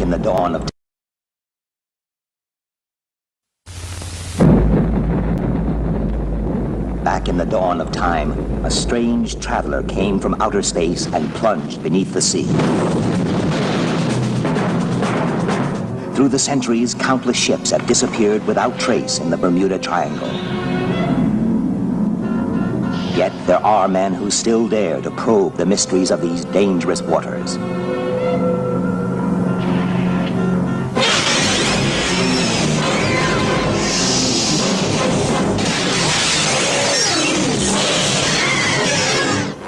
Back in the dawn of Back in the dawn of time, a strange traveler came from outer space and plunged beneath the sea. Through the centuries, countless ships have disappeared without trace in the Bermuda Triangle. Yet there are men who still dare to probe the mysteries of these dangerous waters.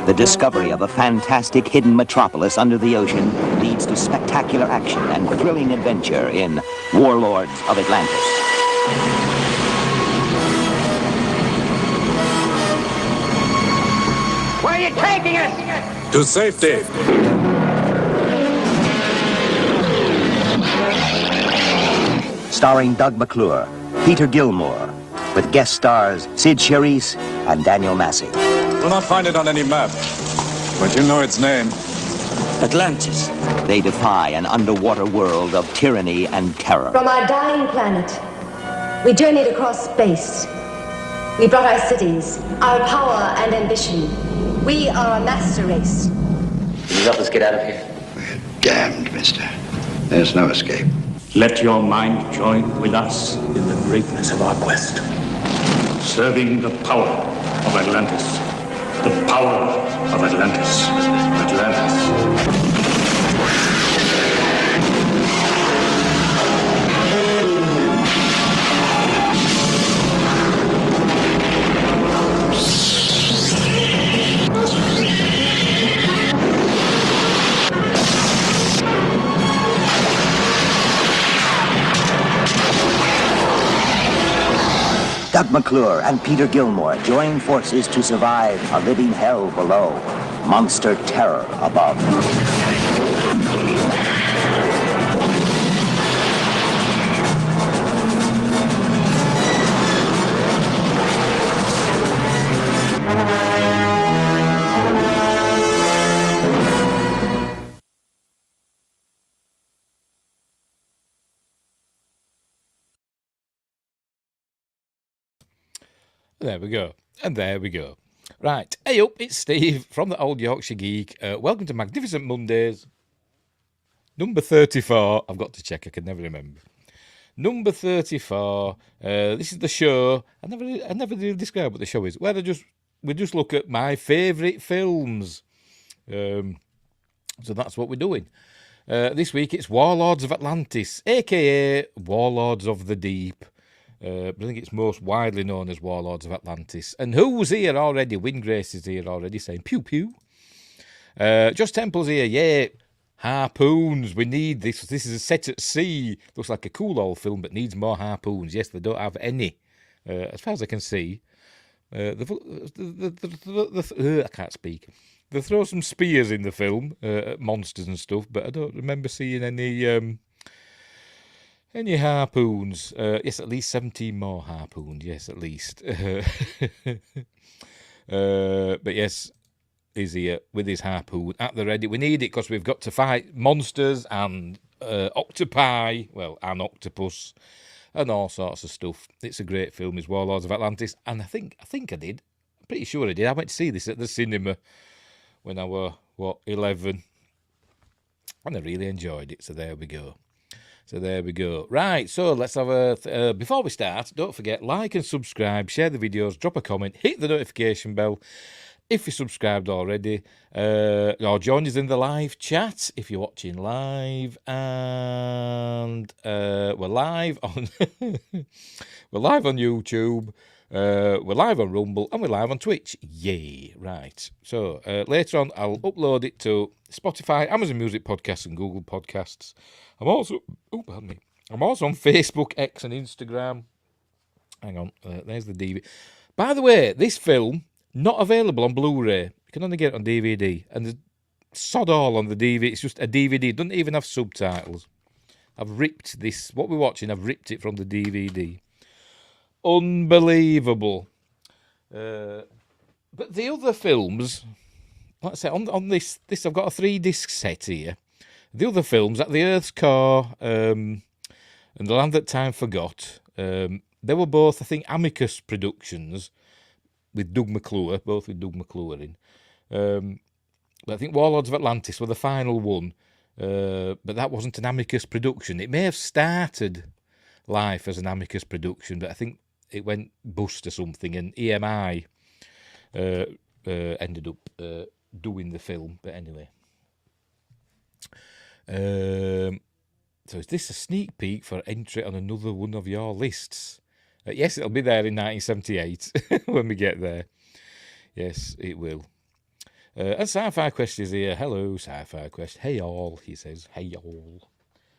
The discovery of a fantastic hidden metropolis under the ocean leads to spectacular action and thrilling adventure in Warlords of Atlantis. Where are you taking us? To safety. Starring Doug McClure, Peter Gilmore, with guest stars Sid Charisse and Daniel Massey. We'll not find it on any map, but you know its name. Atlantis. They defy an underwater world of tyranny and terror. From our dying planet, we journeyed across space. We brought our cities, our power and ambition. We are a master race. Can you help us get out of here? We're damned, mister. There's no escape. Let your mind join with us in the greatness of our quest. Serving the power of Atlantis. The power of Atlantis. Atlantis. Doug McClure and Peter Gilmore join forces to survive a living hell below, monster terror above. There we go. And there we go. Right. Hey up, it's Steve from the Old Yorkshire Geek. Welcome to Magnificent Mondays. Number 34. I've got to check. I can never remember. Number 34. This is the show. I never really describe what the show is. Where we just look at my favourite films. So that's what we're doing. This week it's Warlords of Atlantis, a.k.a. Warlords of the Deep. I think it's most widely known as Warlords of Atlantis. And who's here already? Windgrace is here already saying pew pew. Josh Temple's here. Yeah, harpoons. We need this. This is a set at sea. Looks like a cool old film, but needs more harpoons. Yes, they don't have any, as far as I can see. I can't speak. They throw some spears in the film at monsters and stuff, but I don't remember seeing any harpoons. Yes, at least 17 more harpoons. Yes, at least. But yes, he's here with his harpoon at the ready. We need it because we've got to fight monsters and octopi, well, and octopus, and all sorts of stuff. It's a great film, is Warlords of Atlantis, and I think I did. I'm pretty sure I did. I went to see this at the cinema when I were 11, and I really enjoyed it. So there we go. Right, so let's have a... before we start, don't forget, like and subscribe, share the videos, drop a comment, hit the notification bell if you're subscribed already, or join us in the live chat if you're watching live, and we're live on we're live on YouTube, we're live on Rumble, and we're live on Twitch. Yay! Right, so later on I'll upload it to Spotify, Amazon Music Podcasts, and Google Podcasts. I'm also on Facebook, X, and Instagram. Hang on, there's the DVD. By the way, this film, not available on Blu-ray. You can only get it on DVD. And there's sod all on the DVD. It's just a DVD. It doesn't even have subtitles. I've ripped this, what we're watching, I've ripped it from the DVD. Unbelievable. But the other films, like I say, on this I've got a 3-disc set here. The other films, At the Earth's Core and The Land That Time Forgot, they were both, I think, Amicus productions with Doug McClure, both with Doug McClure in. But I think Warlords of Atlantis were the final one, but that wasn't an Amicus production. It may have started life as an Amicus production, but I think it went bust or something, and EMI ended up doing the film. But anyway. So is this a sneak peek for entry on another one of your lists? Yes, it'll be there in 1978 when we get there. Yes, it will. And Sci-Fi Quest is here. Hello, Sci-Fi Quest. Hey all, he says. Hey all.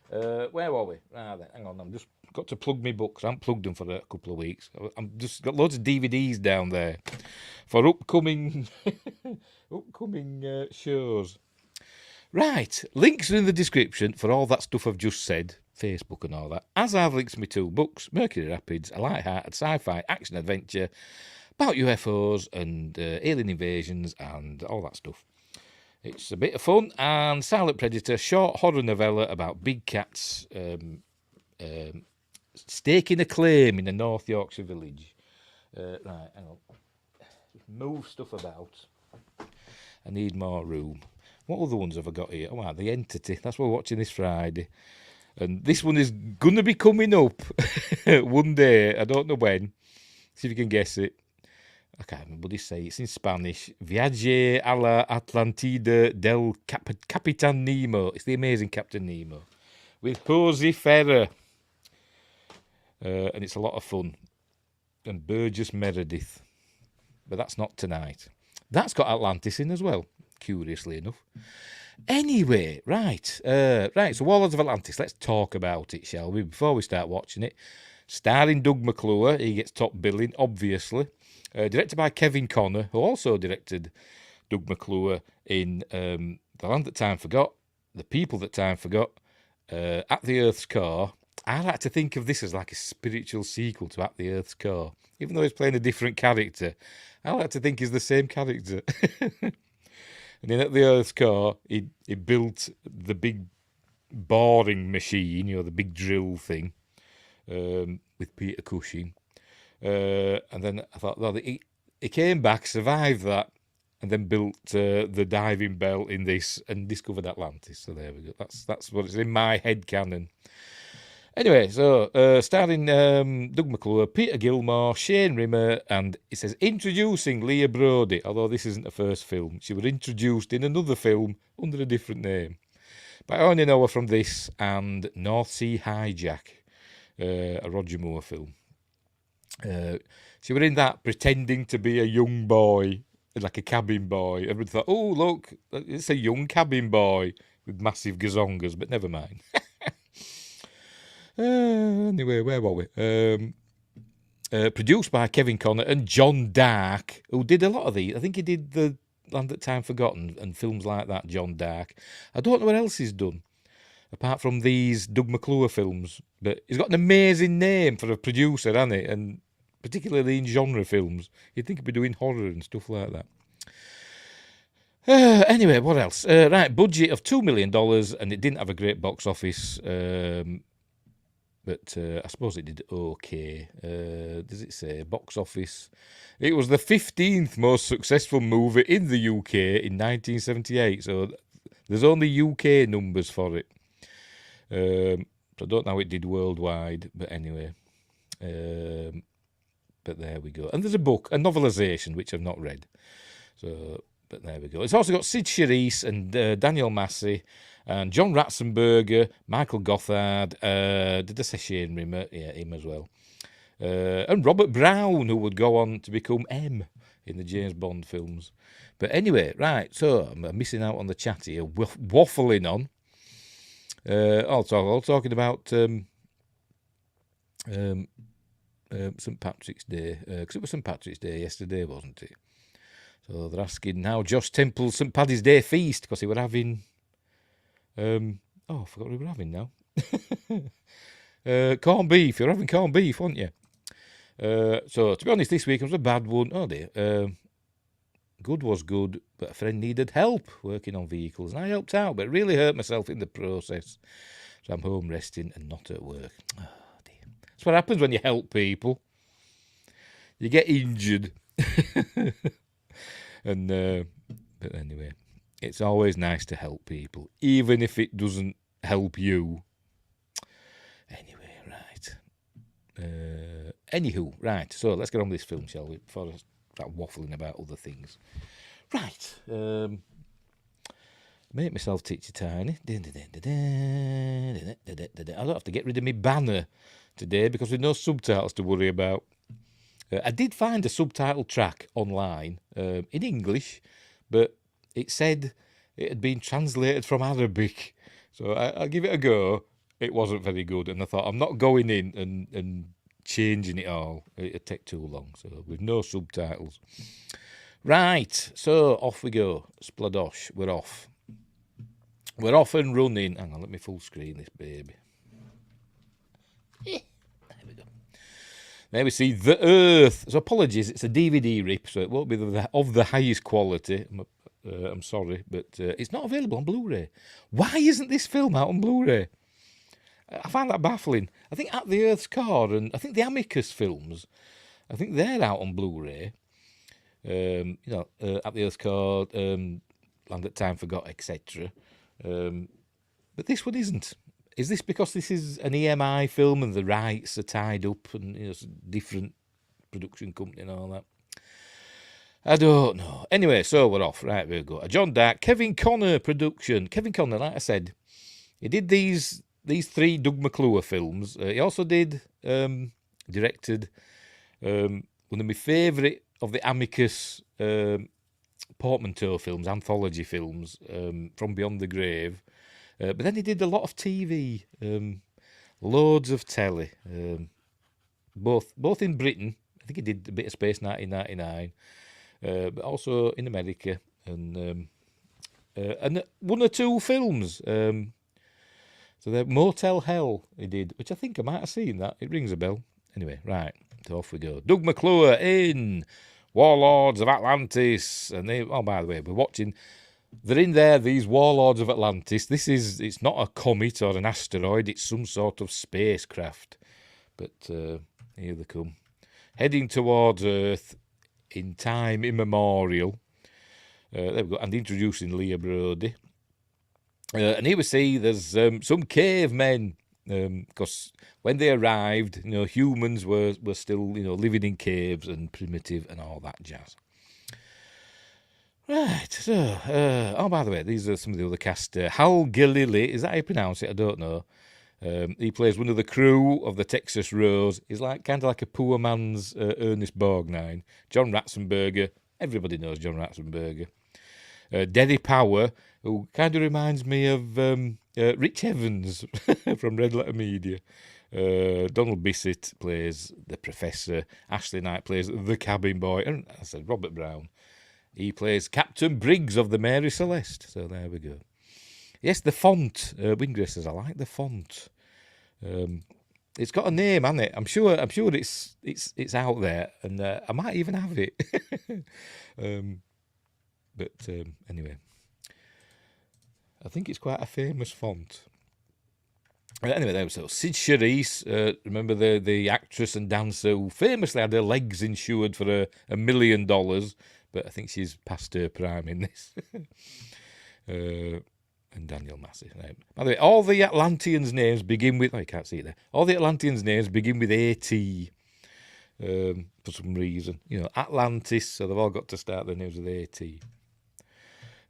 Where were we? Hang on, I'm just got to plug my books. I haven't plugged them for a couple of weeks. I'm just got loads of DVDs down there for upcoming shows. Right, links are in the description for all that stuff I've just said, Facebook and all that. As I've linked me 2 books, Mercury Rapids, a light-hearted sci-fi action adventure about UFOs and alien invasions and all that stuff. It's a bit of fun, and Silent Predator, short horror novella about big cats staking a claim in a North Yorkshire village. Right, hang on. Move stuff about. I need more room. What other ones have I got here? Oh, The Entity. That's what we're watching this Friday. And this one is going to be coming up one day. I don't know when. See if you can guess it. I can't remember what they say. It's in Spanish. Viaje a la Atlantida del Capitan Nemo. It's the amazing Captain Nemo. With Posey Ferrer. And it's a lot of fun. And Burgess Meredith. But that's not tonight. That's got Atlantis in as well, curiously enough. Anyway, right, so Warlords of Atlantis, let's talk about it, shall we, before we start watching it. Starring Doug McClure, he gets top billing, obviously. Directed by Kevin Connor, who also directed Doug McClure in The Land That Time Forgot, The People That Time Forgot, At the Earth's Core. I like to think of this as like a spiritual sequel to At the Earth's Core. Even though he's playing a different character, I like to think he's the same character. And then At the Earth's Core, he built the big boring machine, the big drill thing, with Peter Cushing. And then I thought, well, he came back, survived that, and then built the diving bell in this and discovered Atlantis. So there we go. That's what it's in my head canon. Anyway, so starring Doug McClure, Peter Gilmore, Shane Rimmer, and it says introducing Leah Brody, although this isn't the first film. She was introduced in another film under a different name. But I only know her from this and North Sea Hijack, a Roger Moore film. She was in that pretending to be a young boy, like a cabin boy. Everyone thought, oh, look, it's a young cabin boy with massive gazongas, but never mind. Anyway, where were we? Produced by Kevin Connor and John Dark, who did a lot of these. I think he did The Land That Time Forgotten and films like that, John Dark. I don't know what else he's done, apart from these Doug McClure films. But he's got an amazing name for a producer, hasn't he? And particularly in genre films. You'd think he'd be doing horror and stuff like that. Anyway, what else? Right, budget of $2 million, and it didn't have a great box office. But I suppose it did okay. Does it say box office? It was the 15th most successful movie in the UK in 1978. So there's only UK numbers for it. So I don't know how it did worldwide. But anyway. But there we go. And there's a book, a novelisation, which I've not read. So, but there we go. It's also got Sid Charisse and Daniel Massey. And John Ratzenberger, Michael Gothard, did I say Shane Rimmer? Yeah, him as well. And Robert Brown, who would go on to become M in the James Bond films. But anyway, right, so I'm missing out on the chat here, waffling on. Also talking about St. Patrick's Day, because it was St. Patrick's Day yesterday, wasn't it? So they're asking how Josh Temple's St. Paddy's Day feast, because he were having... I forgot what we were having now. Corned beef. You're having corned beef, aren't you? So, to be honest, this week was a bad one. Oh, dear. Good was good, but a friend needed help working on vehicles, and I helped out, but really hurt myself in the process. So I'm home resting and not at work. Oh, dear. That's what happens when you help people. You get injured. And but anyway, it's always nice to help people, even if it doesn't help you. Anyway, right. Anywho, right. So let's get on with this film, shall we? Before I start waffling about other things. Right. Make myself teachy tiny. I don't have to get rid of my banner today because there's no subtitles to worry about. I did find a subtitle track online in English, but it said it had been translated from Arabic. So I'll give it a go. It wasn't very good, and I thought I'm not going in and changing it all. It'd take too long. So with no subtitles. Right, so off we go. Spladosh, we're off. We're off and running. Hang on, let me full screen this baby. There we go. There we see The Earth. So apologies, it's a DVD rip, so it won't be of the highest quality. I'm sorry, but it's not available on Blu-ray. Why isn't this film out on Blu-ray? I find that baffling. I think At the Earth's Core and I think the Amicus films, I think they're out on Blu-ray. At the Earth's Core, Land That Time Forgot, etc. But this one isn't. Is this because this is an EMI film and the rights are tied up and it's a different production company and all that? I don't know. Anyway, so we're off. Right, we go. A John Dark, Kevin Connor production. Kevin Connor, like I said, he did these 3 Doug McClure films. He also directed one of my favourite of the Amicus portmanteau films, anthology films, From Beyond the Grave. But then he did a lot of TV, loads of telly, both in Britain. I think he did a bit of Space 1999, but also in America, and 1 or 2 films. So the Motel Hell he did, which I think I might have seen that. It rings a bell. Anyway, right, so off we go. Doug McClure in Warlords of Atlantis, and by the way, we're watching. They're in there, these Warlords of Atlantis. It's not a comet or an asteroid, it's some sort of spacecraft. But here they come. Heading towards Earth in time immemorial. There we go, and introducing Leah Brody. And here we see there's some cavemen, because when they arrived, humans were still, living in caves and primitive and all that jazz. Right, so, by the way, these are some of the other cast. Hal Gillily, is that how you pronounce it? I don't know. He plays one of the crew of the Texas Rose. He's kind of like a poor man's Ernest Borgnine. John Ratzenberger, everybody knows John Ratzenberger. Derry Power, who kind of reminds me of Rich Evans from Red Letter Media. Donald Bissett plays the Professor. Ashley Knight plays the Cabin Boy. And I said Robert Brown. He plays Captain Briggs of the Mary Celeste. So there we go. Yes, the font. Wingray says, I like the font. It's got a name, hasn't it? I'm sure it's out there, and I might even have it. But anyway, I think it's quite a famous font. Anyway, there we go. Sid Charisse, remember the actress and dancer who famously had her legs insured for $1 million, but I think she's past her prime in this. And Daniel Massey. Right. By the way, all the Atlanteans' names begin with... Oh, you can't see it there. All the Atlanteans' names begin with A-T for some reason. Atlantis, so they've all got to start their names with A-T.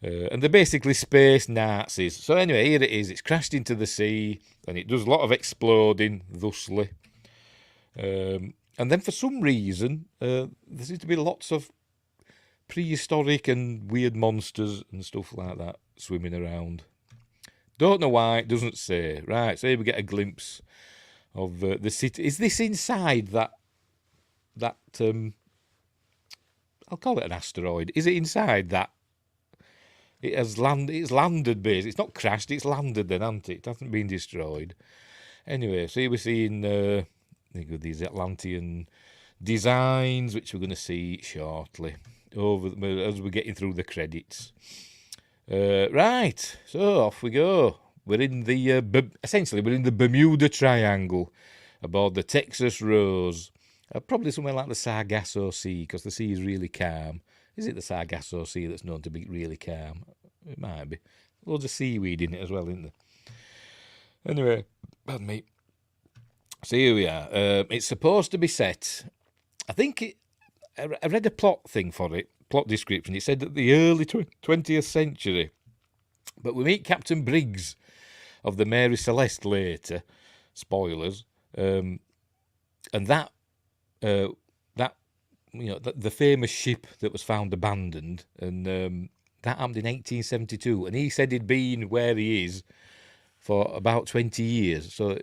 And they're basically space Nazis. So anyway, here it is. It's crashed into the sea, and it does a lot of exploding, thusly. And then for some reason, there seems to be lots of prehistoric and weird monsters and stuff like that swimming around. Don't know why, it doesn't say. Right, so here we get a glimpse of the city. Is this inside that I'll call it an asteroid. Is it inside that? It's landed, basically. It's not crashed, it's landed then, hasn't it? It hasn't been destroyed. Anyway, so here we're seeing these Atlantean designs, which we're going to see shortly as we're getting through the credits. Right, so off we go. We're in the essentially we're in the Bermuda Triangle aboard the Texas Rose. Probably somewhere like the Sargasso Sea, because the sea is really calm. Is it the Sargasso Sea that's known to be really calm? It might be. Loads of seaweed in it as well, isn't there? Anyway, pardon me. So here we are. It's supposed to be set. I think I read a plot thing for it, plot description. It said that the early 20th century. But we meet Captain Briggs of the Mary Celeste later. Spoilers. And that the famous ship that was found abandoned, and that happened in 1872. And he said he'd been where he is for about 20 years. So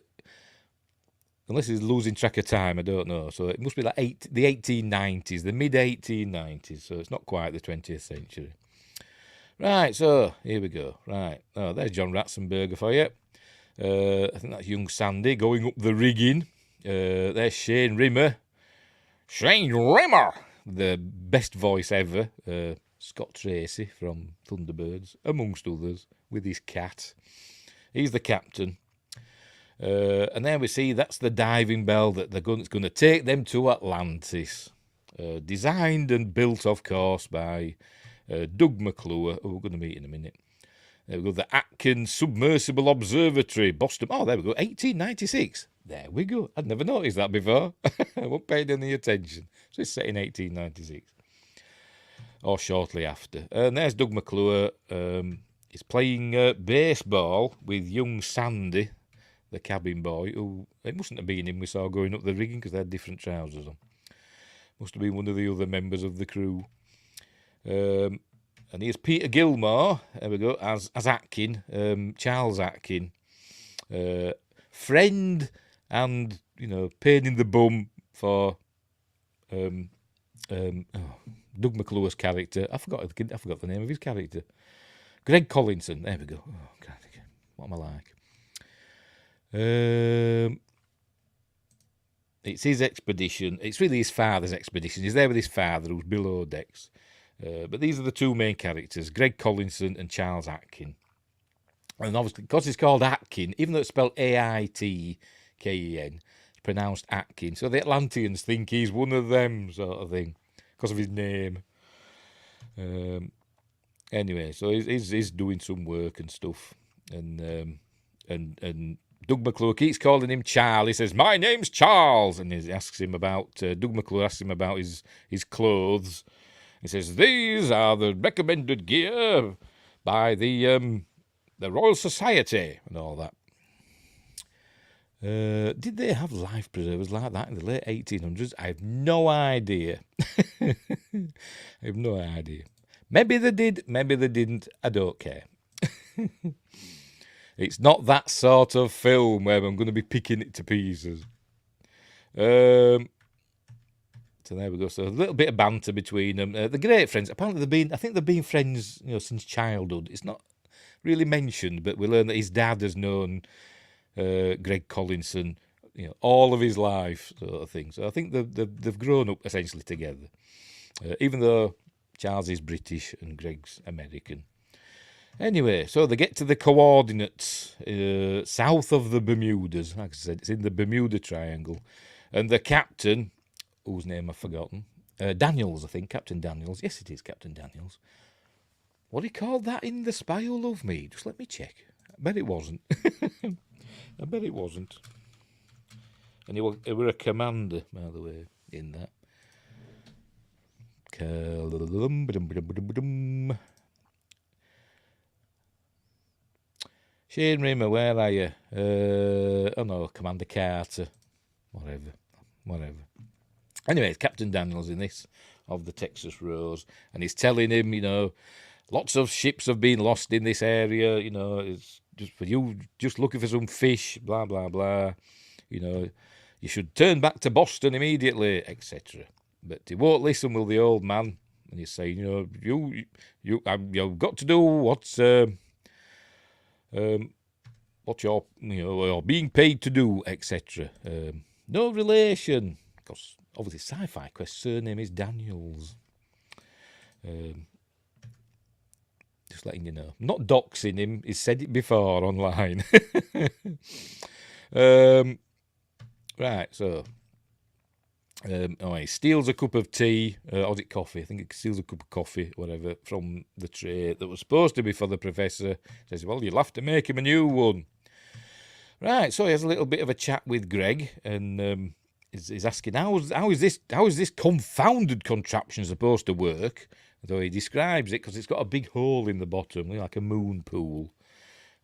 unless he's losing track of time, I don't know. So it must be like the 1890s, the mid-1890s. So it's not quite the 20th century. Right, so here we go. Right, oh, there's John Ratzenberger for you. I think that's young Sandy going up the rigging. There's Shane Rimmer. Shane Rimmer! The best voice ever. Scott Tracy from Thunderbirds, amongst others, with his cat. He's the captain. And then we see that's the diving bell that's going to take them to Atlantis. Designed and built, of course, by Doug McClure, who we're going to meet in a minute. There we go, the Atkins Submersible Observatory, Boston. Oh, there we go, 1896. There we go. I'd never noticed that before. I wasn't paying any attention. So it's set in 1896. Or shortly after. And there's Doug McClure. He's playing baseball with young Sandy, the cabin boy, who, it mustn't have been him we saw going up the rigging because they had different trousers on. Must have been one of the other members of the crew. And here's Peter Gilmore, there we go, as Atkin, Charles Atkin. Friend and, pain in the bum for Doug McClure's character. I forgot the name of his character. Greg Collinson, there we go. Oh, God, what am I like? It's his expedition. It's really his father's expedition. He's there with his father, who's below decks. But these are the two main characters, Greg Collinson and Charles Atkin. And obviously, because it's called Atkin, even though it's spelled Aitken, it's pronounced Atkin. So the Atlanteans think he's one of them, sort of thing, because of his name. Anyway, so he's doing some work and stuff. And Doug McClure keeps calling him Charles. He says, "My name's Charles." And he asks him about, Doug McClure asks him about his clothes. He says, "These are the recommended gear by the Royal Society," and all that. Did they have life preservers like that in the late 1800s? I have no idea. I have no idea. Maybe they did, maybe they didn't. I don't care. It's not that sort of film where I'm going to be picking it to pieces. So there we go. So a little bit of banter between them. They're great friends. Apparently they've been friends, since childhood. It's not really mentioned, but we learn that his dad has known Greg Collinson, all of his life, sort of thing. So I think they've grown up essentially together, even though Charles is British and Greg's American. Anyway, so they get to the coordinates south of the Bermudas. Like I said, it's in the Bermuda Triangle, and the captain, whose name I've forgotten, Daniels, I think, Captain Daniels. Yes, it is Captain Daniels. What he called that in The Spy Who Loved Me? Just let me check. I bet it wasn't. I bet it wasn't. And he were a commander, by the way, in that. Shane Rimmer, where are you? Oh no, Commander Carter. Whatever. Anyway, it's Captain Daniels in this, of the Texas Rose, and he's telling him, lots of ships have been lost in this area, it's just for you, just looking for some fish, blah, blah, blah. You should turn back to Boston immediately, etc. But he won't listen, will the old man? And he's saying, you've got to do what's what you're being paid to do, etc. No relation, because obviously sci-fi quest. Surname is Daniels. Just letting you know. I'm not doxing him. He's said it before online. Right, so... he steals a cup of tea, or is it coffee? I think he steals a cup of coffee, whatever, from the tray that was supposed to be for the professor. Says, well, you'll have to make him a new one. Right, so he has a little bit of a chat with Greg, and he's asking, how is this confounded contraption supposed to work? Though he describes it, because it's got a big hole in the bottom, like a moon pool.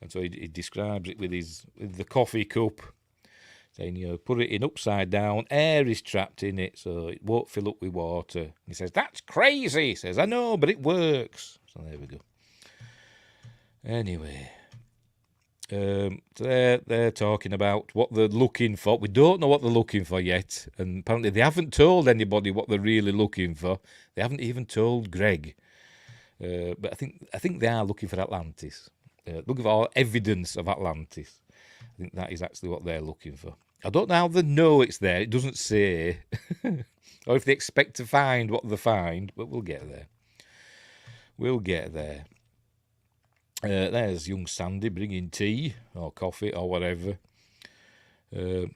And so he describes it with the coffee cup, saying, put it in upside down, air is trapped in it, so it won't fill up with water. And he says, that's crazy. He says, I know, but it works. So there we go. Anyway, so they're talking about what they're looking for. We don't know what they're looking for yet, and apparently they haven't told anybody what they're really looking for. They haven't even told Greg. But I think they are looking for Atlantis. Looking for evidence of Atlantis. I think that is actually what they're looking for. I don't know how they know it's there. It doesn't say. Or if they expect to find what they find, but we'll get there. We'll get there. There's young Sandy bringing tea or coffee or whatever. Right.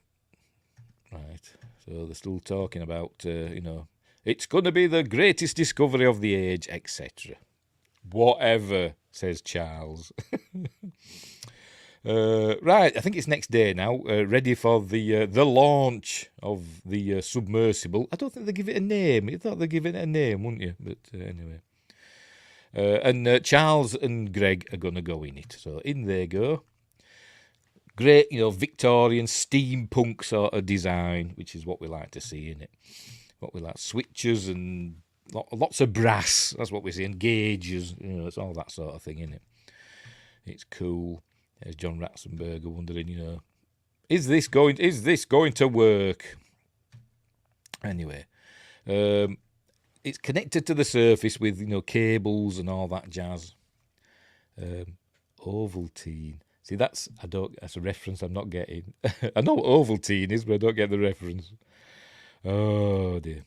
So they're still talking about, it's going to be the greatest discovery of the age, etc. Whatever, says Charles. Right, I think it's next day now, ready for the launch of the submersible. I don't think they give it a name. You thought they'd give it a name, wouldn't you? But anyway. And Charles and Greg are going to go in it. So in they go. Great, Victorian steampunk sort of design, which is what we like to see in it. What we like, switches and lots of brass. That's what we see, and gauges. It's all that sort of thing, isn't it? It's cool. There's John Ratzenberger wondering, is this going to work? Anyway, it's connected to the surface with cables and all that jazz. Ovaltine. See, that's a reference I'm not getting. I know what Ovaltine is, but I don't get the reference. Oh dear.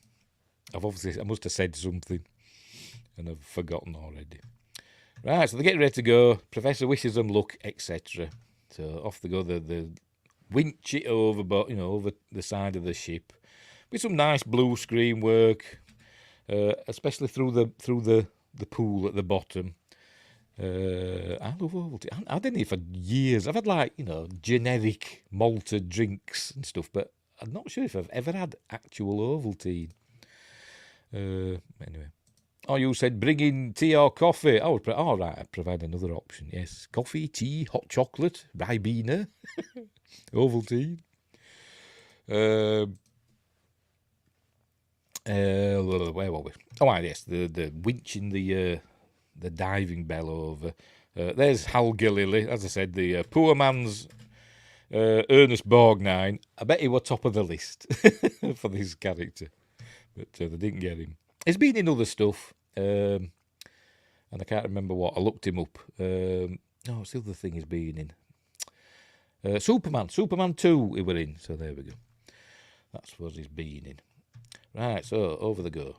I must have said something, and I've forgotten already. Right, so they're getting ready to go. Professor wishes them luck, etc. So off they go. They winch it over, over the side of the ship, with some nice blue screen work, especially through the pool at the bottom. I love Ovaltine. I didn't eat for years. I've had generic malted drinks and stuff, but I'm not sure if I've ever had actual Ovaltine. Anyway. Oh, you said bring in tea or coffee. Oh, all right, I provide another option. Yes, coffee, tea, hot chocolate, Ribena, Ovaltine. Where were we? Oh, yes, the winching the diving bell over. There's Hal Gillily, as I said, the poor man's Ernest Borgnine. I bet he was top of the list for this character, but they didn't get him. He's been in other stuff, and I can't remember what. I looked him up. What's the other thing he's been in? Superman 2 he were in, so there we go. That's what he's been in. Right, so over the go.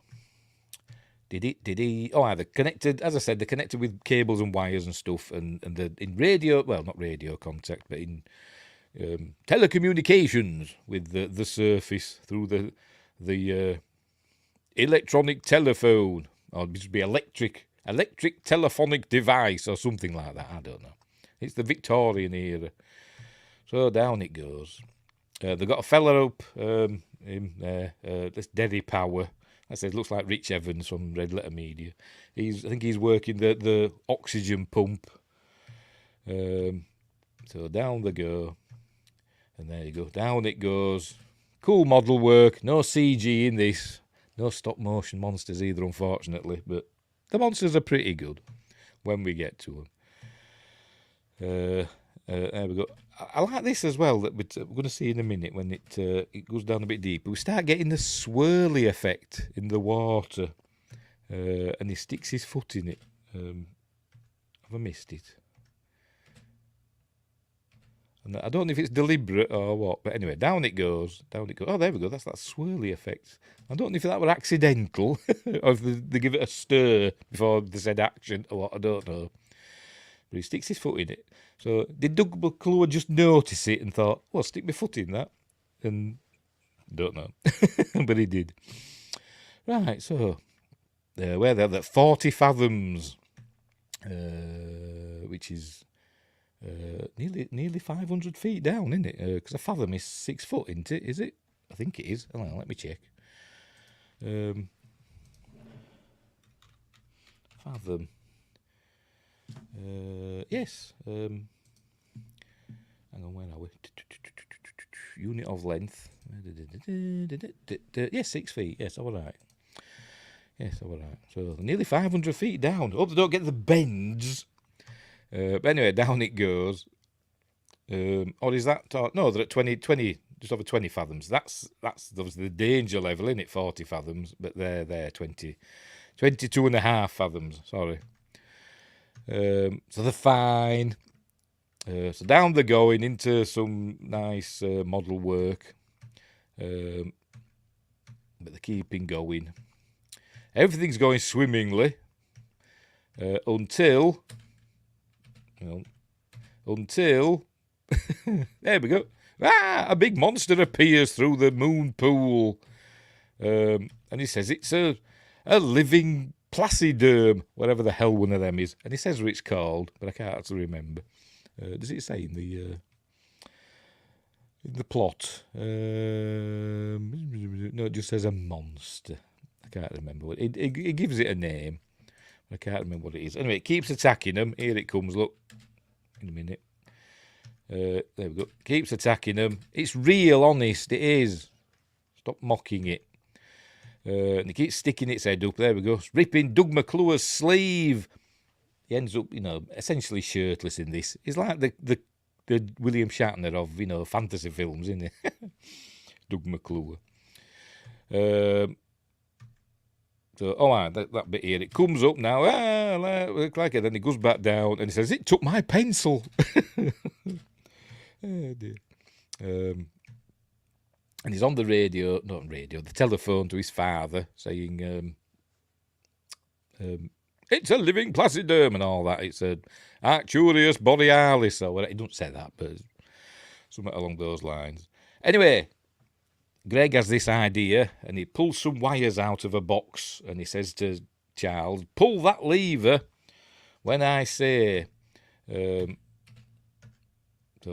Did he? Oh, they're connected, as I said, they're connected with cables and wires and stuff, and they're in radio, well, not radio contact, but in telecommunications with the surface through the electronic telephone, or it should be electric telephonic device or something like that. I don't know. It's the Victorian era. So down it goes. They've got a fella up in there, this Derry Power. I said, looks like Rich Evans from Red Letter Media. I think he's working the oxygen pump. So down they go. And there you go. Down it goes. Cool model work. No CG in this. No stop motion monsters either, unfortunately, but the monsters are pretty good when we get to them. There we go. I like this as well, that we're going to see in a minute when it goes down a bit deeper. We start getting the swirly effect in the water, and he sticks his foot in it. Have I missed it? And I don't know if it's deliberate or what, but anyway, down it goes. Down it goes. Oh, there we go. That's that swirly effect. I don't know if that were accidental or if they give it a stir before they said action or what. I don't know. But he sticks his foot in it. So did Doug McClure just notice it and thought, well, stick my foot in that? And don't know. But he did. Right, so where they're at 40 fathoms, which is nearly 500 feet down, isn't it? Because a fathom is 6 foot, isn't it? Is it? I think it is. Hang on, let me check. Fathom. Yes. Hang on, where are we? Unit of length. Yes, 6 feet. Yes, all right. Yes, all right. So nearly 500 feet down. Hope they don't get the bends. But anyway, down it goes. Or is that... no, they're at 20, just over 20 fathoms. That's obviously the danger level, isn't it? 40 fathoms. But they're there, 22 and a half fathoms. Sorry. So they're fine. So down they're going into some nice model work. But they're keeping going. Everything's going swimmingly. Until... there we go. A big monster appears through the moon pool. And he says it's a living placiderm, whatever the hell one of them is. And he says what it's called, but I can't actually remember. Does it say in the plot? No, it just says a monster. I can't remember. It gives it a name. I can't remember what it is. Anyway, it keeps attacking them. Here it comes, look. In a minute. There we go. Keeps attacking them. It's real, honest. It is. Stop mocking it. And it keeps sticking its head up. There we go. Ripping Doug McClure's sleeve. He ends up, essentially shirtless in this. He's like the William Shatner of, fantasy films, isn't he? Doug McClure. So, that bit here, it comes up now, like it, then it goes back down, and he says, it took my pencil. Oh, dear. And he's on the the telephone to his father, saying, it's a living placiderm and all that. It's a Arcturus borealis, or whatever. He don't say that, but something along those lines. Anyway, Greg has this idea, and he pulls some wires out of a box, and he says to Charles, pull that lever when I say. So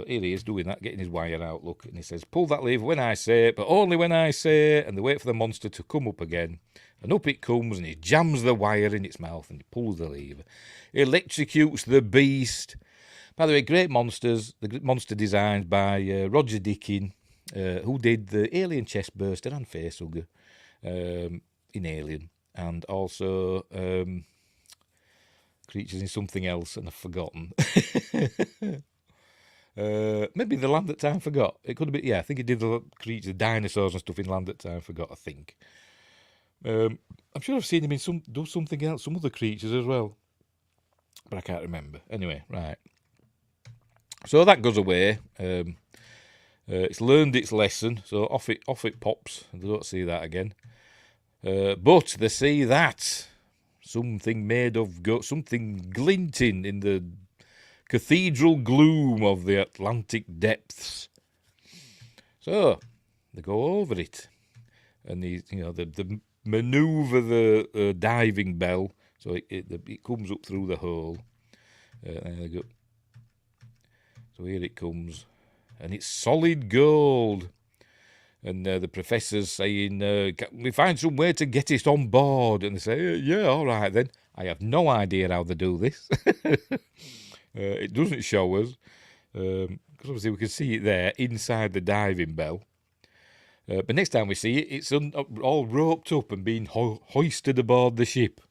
here he is doing that, getting his wire out, look, and he says, pull that lever when I say it, but only when I say it, and they wait for the monster to come up again, and up it comes, and he jams the wire in its mouth, and he pulls the lever. He electrocutes the beast. By the way, great monsters, the monster designed by Roger Deakin, who did the Alien Chestburster and Facehugger in Alien, and also Creatures in Something Else, and I've forgotten. Maybe The Land That Time Forgot. It could have been, I think he did the creatures, dinosaurs and stuff in Land That Time Forgot, I think. I'm sure I've seen him do something else, some other creatures as well, but I can't remember. Anyway, right. So that goes away. It's learned its lesson, so off it pops. They don't see that again. But they see that something made of something glinting in the cathedral gloom of the Atlantic depths. So they go over it, and they manoeuvre the diving bell, so it comes up through the hole. There they go. So here it comes. And it's solid gold. And the professor's saying, can we find some way to get it on board? And they say, yeah, all right then. I have no idea how they do this. It doesn't show us. Because obviously we can see it there inside the diving bell. But next time we see it, it's all roped up and being hoisted aboard the ship.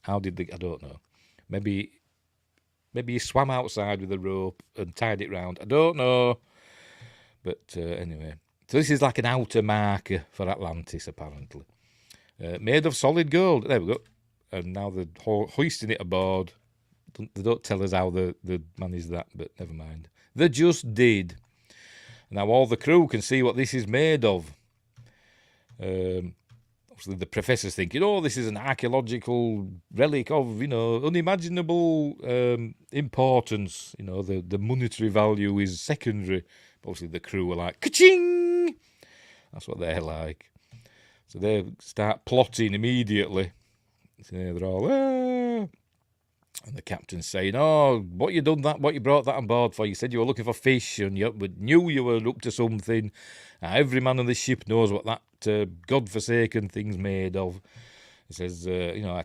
How did I don't know. Maybe he swam outside with a rope and tied it round. I don't know. But anyway, so this is like an outer marker for Atlantis, apparently. Made of solid gold. There we go. And now they're hoisting it aboard. They don't tell us how they managed that, but never mind. They just did. Now all the crew can see what this is made of. Obviously the professor's thinking, oh, this is an archaeological relic of, unimaginable importance. The monetary value is secondary. But obviously the crew are like, ka-ching! That's what they're like. So they start plotting immediately. So they're all, ah. And the captain's saying, oh, what you brought that on board for? You said you were looking for fish and you knew you were up to something. Every man on the ship knows what that godforsaken thing's made of. He says, I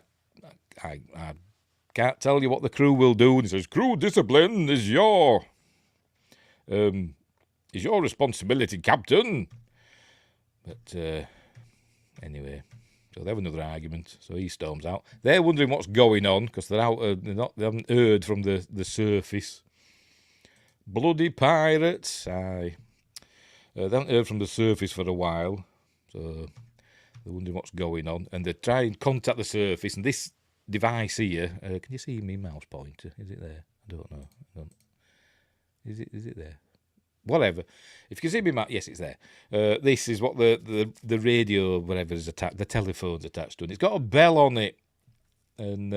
can't tell you what the crew will do. And he says, crew discipline is your responsibility, Captain. But anyway, so they have another argument. So he storms out. They're wondering what's going on because they're out. They haven't heard from the surface. Bloody pirates! Aye. They haven't heard from the surface for a while, so they're wondering what's going on. And they try and contact the surface. And this device here, can you see my mouse pointer? Is it there? I don't know. Is it there? Whatever. If you can see me mouse, yes, it's there. This is what the radio, whatever is attached, the telephone's attached to, and it's got a bell on it. And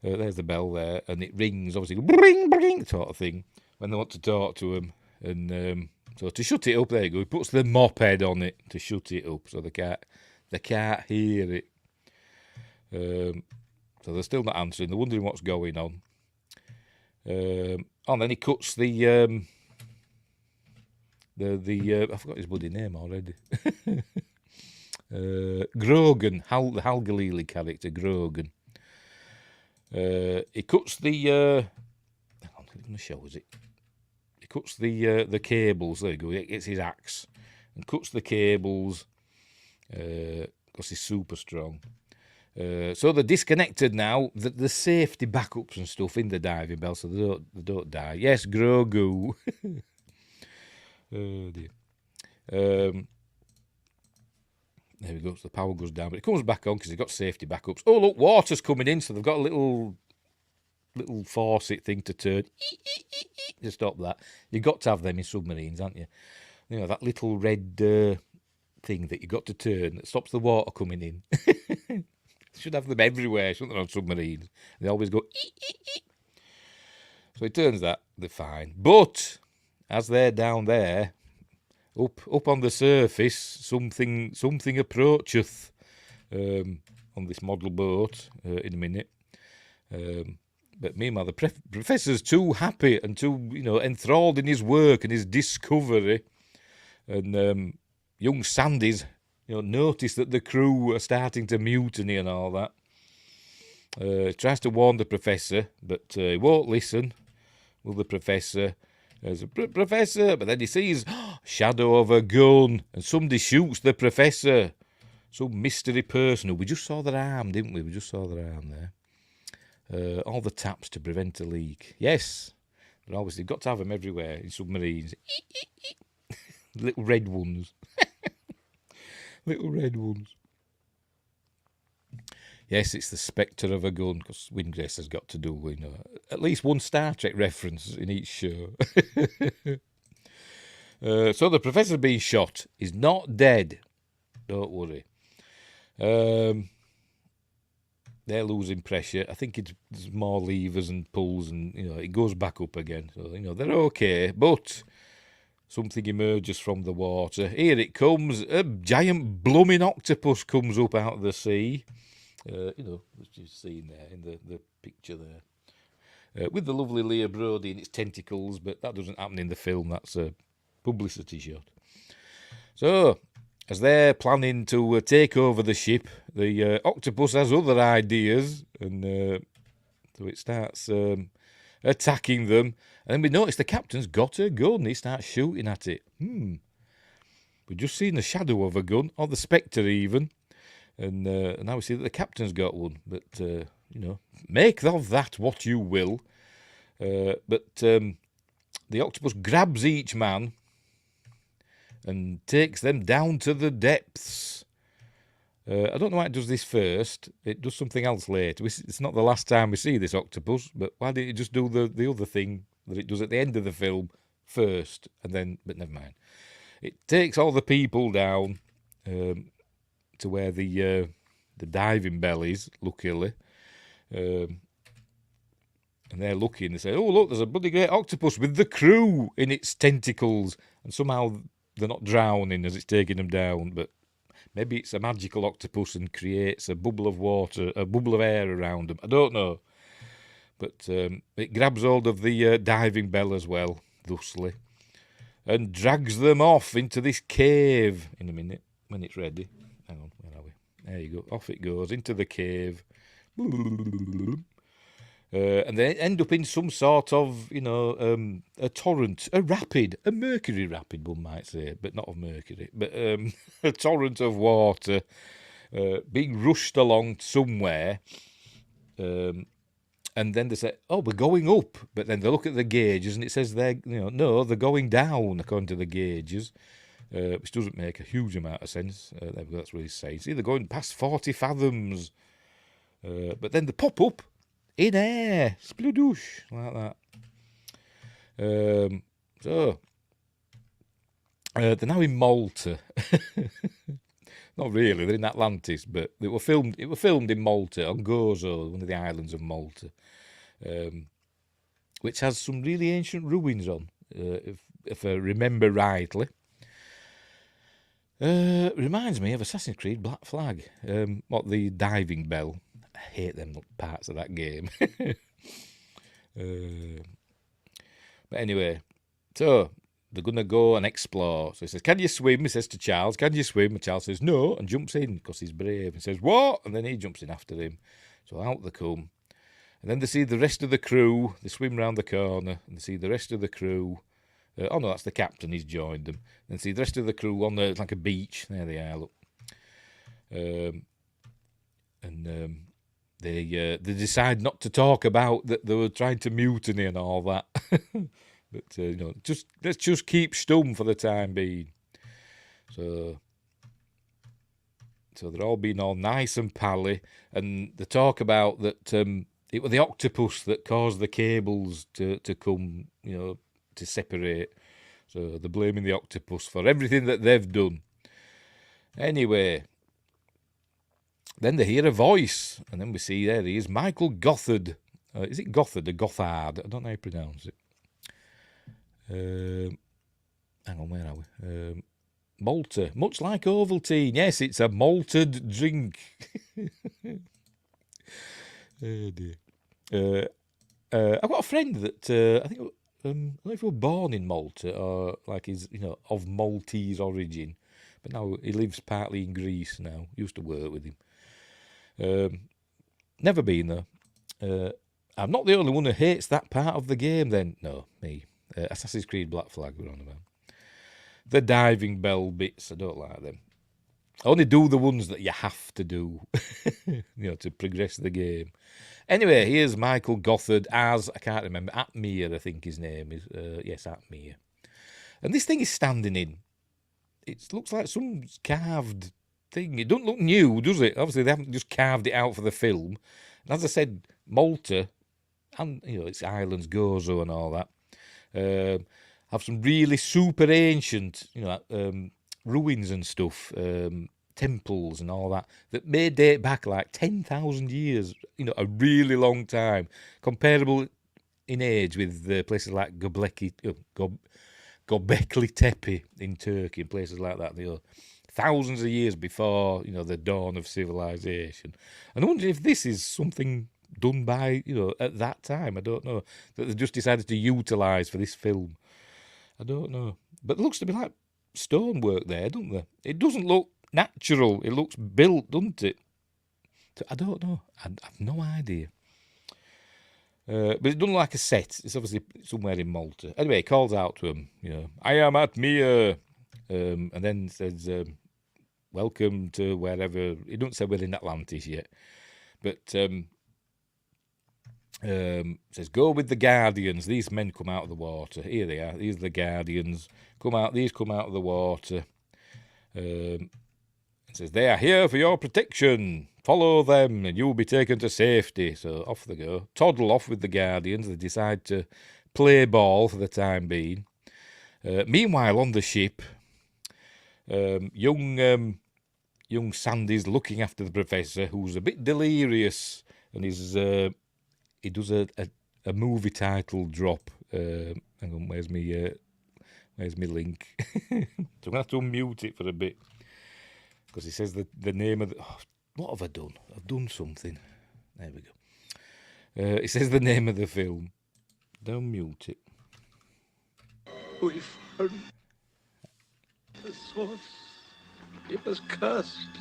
there's the bell there, and it rings, obviously, bring, bring, sort of thing, when they want to talk to him. And so to shut it up, there you go. He puts the moped on it to shut it up, so they can't hear it. So they're still not answering. They're wondering what's going on. And then he cuts the I forgot his bloody name already. Grogan, the Hal Galili character, Grogan. He cuts the. Hang on, I'm going to show us it. He cuts the cables. There you go. It's his axe and cuts the cables because he's super strong. So they're disconnected now. The safety backups and stuff in the diving bell, so they don't die. Yes, Grogu. Oh dear. There we go. So the power goes down, but it comes back on because they've got safety backups. Oh look, water's coming in, so they've got a little faucet thing to turn to stop that. You've got to have them in submarines, haven't you? You know that little red thing that you've got to turn that stops the water coming in. Should have them everywhere, shouldn't they, on submarines? They always go. So it turns that they're fine, but as they're down there, up on the surface, something approacheth on this model boat in a minute. But meanwhile, the professor's too happy and too, enthralled in his work and his discovery. And young Sandy's, notice that the crew are starting to mutiny and all that. Tries to warn the professor, but he won't listen. Will the professor? There's a professor, but then he sees shadow of a gun, and somebody shoots the professor. Some mystery person who we just saw their arm, didn't we? We just saw their arm there. All the taps to prevent a leak. Yes, but obviously you've got to have them everywhere in submarines. Little red ones. Little red ones. Yes, it's the spectre of a gun, because Windgrace has got to do, at least one Star Trek reference in each show. So the professor being shot is not dead. Don't worry. They're losing pressure. I think there's more levers and pulls, and it goes back up again. So they're okay, but something emerges from the water. Here it comes. A giant blooming octopus comes up out of the sea. Which you've seen there in the picture there, with the lovely Leah Brody and its tentacles, but that doesn't happen in the film. That's a publicity shot. So, as they're planning to take over the ship, the octopus has other ideas, and so it starts attacking them. And then we notice the captain's got a gun. He starts shooting at it. We've just seen the shadow of a gun, or the spectre even. And now we see that the captain's got one. But, make of that what you will. But the octopus grabs each man and takes them down to the depths. I don't know why it does this first. It does something else later. It's not the last time we see this octopus, but why didn't it just do the other thing that it does at the end of the film first, and then? But never mind. It takes all the people down to where the diving bell is, luckily. And they're looking, they say, oh, look, there's a bloody great octopus with the crew in its tentacles. And somehow they're not drowning as it's taking them down, but maybe it's a magical octopus and creates a bubble of water, a bubble of air around them. I don't know. But it grabs hold of the diving bell as well, thusly, and drags them off into this cave in a minute, when it's ready. Hang on, where are we? There you go. Off it goes, into the cave. And they end up in some sort of, a torrent, a rapid, a mercury rapid, one might say, but not of mercury, but a torrent of water being rushed along somewhere. And then they say, oh, we're going up. But then they look at the gauges and it says no, they're going down according to the gauges, which doesn't make a huge amount of sense. That's what he's saying. See, they're going past 40 fathoms. But then they pop up in air, splodoosh, like that. They're now in Malta. Not really, they're in Atlantis, but it were filmed in Malta, on Gozo, one of the islands of Malta, which has some really ancient ruins on, if I remember rightly. Reminds me of Assassin's Creed Black Flag, the diving bell. I hate them parts of that game. But anyway, so they're going to go and explore. So he says, can you swim? He says to Charles, can you swim? And Charles says, no, and jumps in because he's brave. And says, what? And then he jumps in after him. So out they come. And then they see the rest of the crew. They swim round the corner and they see the rest of the crew. Oh, no, that's the captain. He's joined them. And see the rest of the crew on like a beach. There they are, look. They decide not to talk about that they were trying to mutiny and all that. But, let's just keep stum for the time being. So they're all being all nice and pally. And they talk about that it was the octopus that caused the cables to come, to separate. So they're blaming the octopus for everything that they've done. Anyway, then they hear a voice, and then we see there he is, Michael Gothard. Is it Gothard or Gothard? I don't know how you pronounce it. Hang on, where are we? Malta, much like Ovaltine. Yes, it's a malted drink. Oh dear. I've got a friend that I think I don't know if he was born in Malta or like he's of Maltese origin, but now he lives partly in Greece now. Used to work with him. Never been there. I'm not the only one who hates that part of the game. Then no, me. Assassin's Creed Black Flag we're on about. The diving bell bits, I don't like them. I only do the ones that you have to do, to progress the game. Anyway, here's Michael Gothard as, I can't remember, Atmir, I think his name is. Yes, Atmir. And this thing is standing in. It looks like some carved thing. It doesn't look new, does it? Obviously, they haven't just carved it out for the film. And as I said, Malta, and, it's islands, Gozo and all that, have some really super ancient, ruins and stuff, temples and all that may date back like 10,000 years, a really long time, comparable in age with places like Göbekli Tepe in Turkey and places like that, thousands of years before, the dawn of civilization. And I wonder if this is something done by, at that time, I don't know, that they just decided to utilise for this film. I don't know. But it looks to be like stonework there, doesn't there? It doesn't look natural. It looks built, doesn't it? I don't know. I have no idea. But it doesn't look like a set. It's obviously somewhere in Malta. Anyway, he calls out to him, I am Atmir. And then says, welcome to wherever. He doesn't say we're in Atlantis yet. But says, go with the Guardians. These men come out of the water. Here they are. These are the Guardians. These come out of the water. And says, they are here for your protection. Follow them and you'll be taken to safety. So off they go. Toddle off with the Guardians. They decide to play ball for the time being. Meanwhile, on the ship, young Sandy's looking after the Professor, who's a bit delirious, and he does a movie title drop. Hang on, where's me link? So I'm gonna have to unmute it for a bit because he says the name of the. Oh, what have I done? I've done something. There we go. He says the name of the film. Don't mute it. We found the source. It was cursed,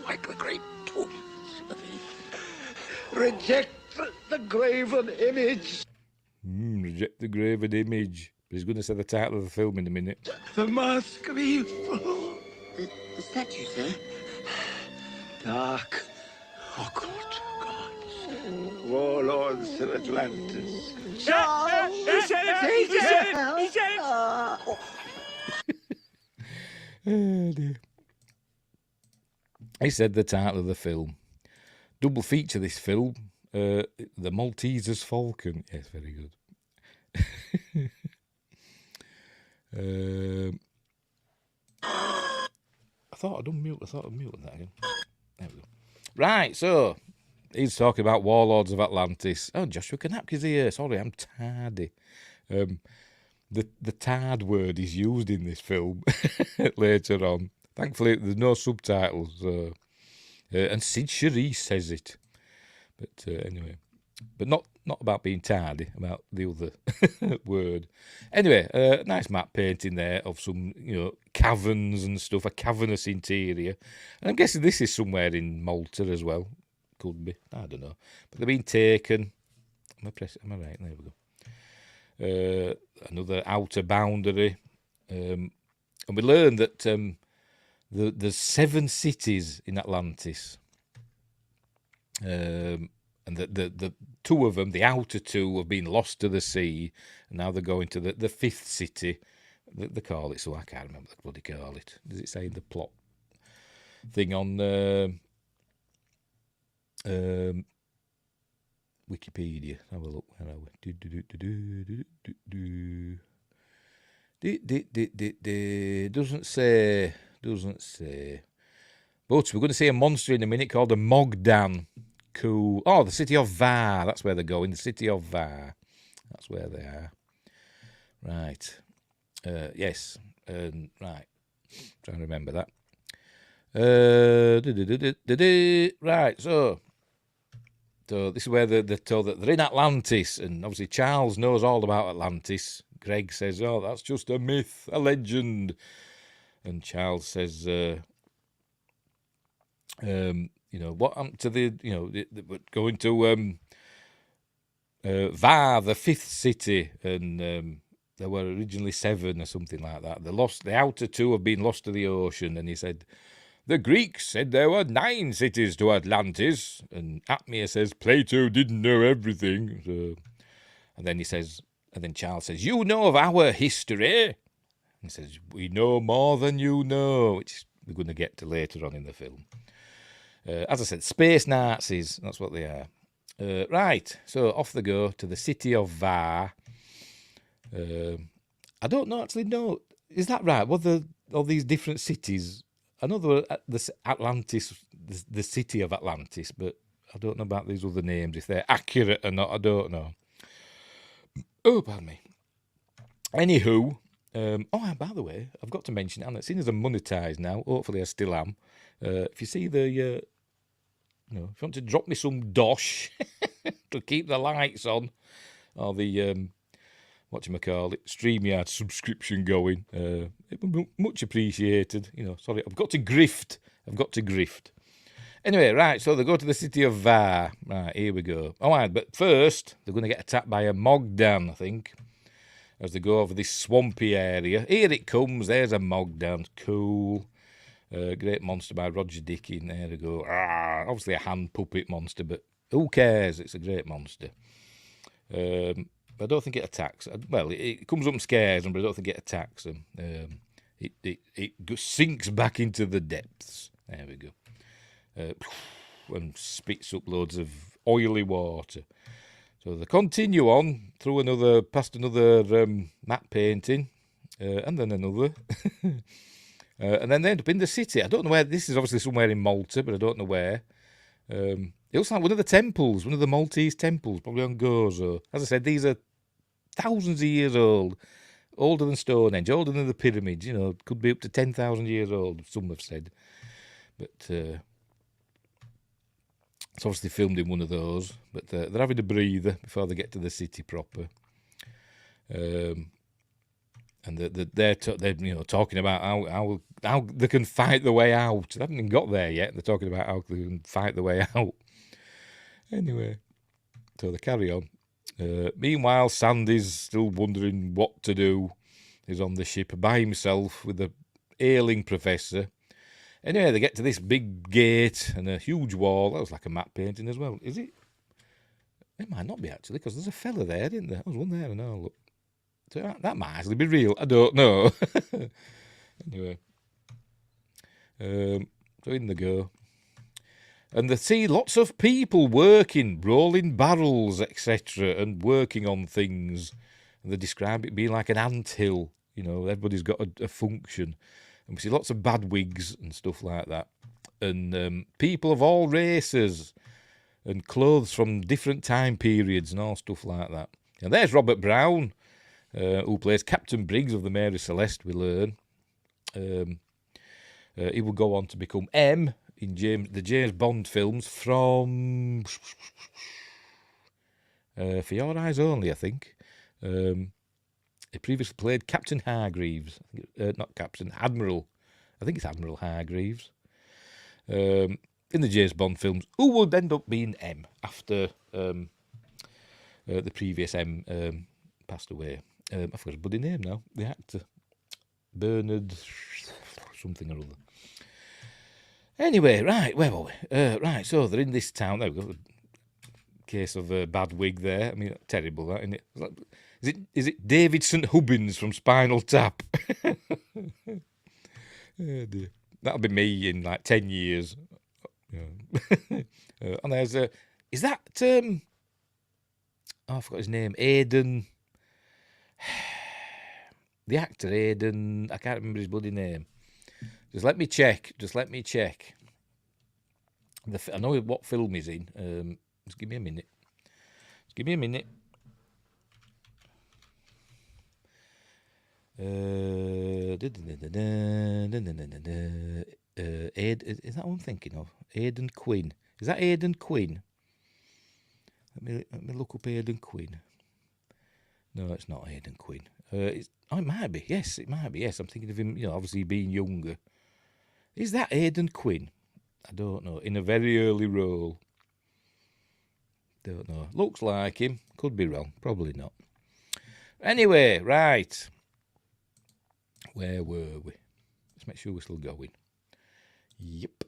like the great tombs. Reject the graven image. Reject the graven image. But he's going to say the title of the film in a minute. The mask of evil. The statue, sir? Dark, occult gods. Warlords of Atlantis. He said it! Oh dear. He said the title of the film. Double feature this film. The Maltesers Falcon. Yes, very good. I thought I'd unmute. I thought I'd mute that again. There we go. Right, so he's talking about Warlords of Atlantis. Oh, Joshua Knapke's here. Sorry, I'm tardy. The tard word is used in this film later on. Thankfully, there's no subtitles. And Sid Charisse says it. But anyway. But not about being tardy, about the other word. Anyway, nice map painting there of some, caverns and stuff, a cavernous interior. And I'm guessing this is somewhere in Malta as well. Could be. I don't know. But they've been taken. Am I right? There we go. Another outer boundary. And we learned that there's 7 cities in Atlantis. And the 2 of them, the outer 2, have been lost to the sea. And now they're going to the 5th city. They call it, so I can't remember what they call it. Does it say in the plot thing on Wikipedia? Have a look. Where are we? Doesn't say. But we're going to see a monster in a minute called a Mogdan. Cool. Oh, the city of Var. That's where they're going. The city of Var. That's where they are. Right. Yes. Right. Trying to remember that. Right. So this is where they're told that they're in Atlantis, and obviously Charles knows all about Atlantis. Greg says, "Oh, that's just a myth, a legend," and Charles says, what happened to going to Var, the 5th city, and there were originally 7 or something like that. The outer 2 have been lost to the ocean, and he said, the Greeks said there were 9 cities to Atlantis, and Atmir says Plato didn't know everything. So, and then Charles says, you know of our history? And he says, we know more than you know, which we're going to get to later on in the film. As I said, space Nazis, that's what they are. Right, so off they go to the city of Var. I don't actually know, is that right? All these different cities, I know there were the Atlantis, the city of Atlantis, but I don't know about these other names, if they're accurate or not, I don't know. Oh, pardon me. Anywho, by the way, I've got to mention, and seeing as I'm monetised now, hopefully I still am, if you see if you want to drop me some dosh to keep the lights on, or the, StreamYard subscription going, it would be much appreciated. Sorry, I've got to grift. Anyway, right, so they go to the city of Var. Right, here we go. All right, but first, they're going to get attacked by a Mogdan, I think, as they go over this swampy area. Here it comes, there's a Mogdan. Cool. Great monster by Roger Dickens. There we go. Obviously a hand puppet monster, but who cares? It's a great monster. I don't think it attacks. Well, it comes up and scares them, but I don't think it attacks them. It sinks back into the depths. There we go. And spits up loads of oily water. So they continue on through past another matte painting, and then another. And then they end up in the city. I don't know where. This is obviously somewhere in Malta, but I don't know where. It looks like one of the temples, one of the Maltese temples, probably on Gozo. As I said, these are thousands of years old, older than Stonehenge, older than the pyramids. You know, could be up to 10,000 years old, some have said. But it's obviously filmed in one of those. But they're having a breather before they get to the city proper. And they're talking about how they can fight the way out. They haven't even got there yet. They're talking about how they can fight the way out. Anyway, so they carry on. Meanwhile, Sandy's still wondering what to do. He's on the ship by himself with the ailing professor. Anyway, they get to this big gate and a huge wall. That was like a matte painting as well. Is it? It might not be, actually, because there's a fella there, isn't there? There was one there and all. Look. So that might actually be real. I don't know. Anyway. So in they go. And they see lots of people working, rolling barrels, etc., and working on things. And they describe it being like an anthill. You know, everybody's got a function. And we see lots of bad wigs and stuff like that. And people of all races and clothes from different time periods and all stuff like that. And there's Robert Brown, who plays Captain Briggs of the Mary Celeste, we learn. He will go on to become M in the James Bond films from For Your Eyes Only, I think. He previously played Captain Hargreaves. Not Captain, Admiral. I think it's Admiral Hargreaves. In the James Bond films, who would end up being M after the previous M passed away. I forgot his bloody name now. The actor. Bernard something or other. Anyway, right, where were we? Right, so they're in this town. There we go. Case of a bad wig there. I mean, terrible, that, isn't it? Is it David St. Hubbins from Spinal Tap? Oh dear. That'll be me in like 10 years. Yeah. And there's is that I forgot his name. Aidan. The actor Aidan. I can't remember his bloody name. Just let me check. I know what film he's in. Just give me a minute. Is that what I'm thinking of? Aidan Quinn. Is that Aidan Quinn? Let me look up Aidan Quinn. No, it's not Aidan Quinn. It might be. Yes, it might be. Yes, I'm thinking of him, obviously being younger. Is that Aidan Quinn? I don't know. In a very early role. Don't know. Looks like him. Could be wrong. Probably not. Anyway, right. Where were we? Let's make sure we're still going. Yep.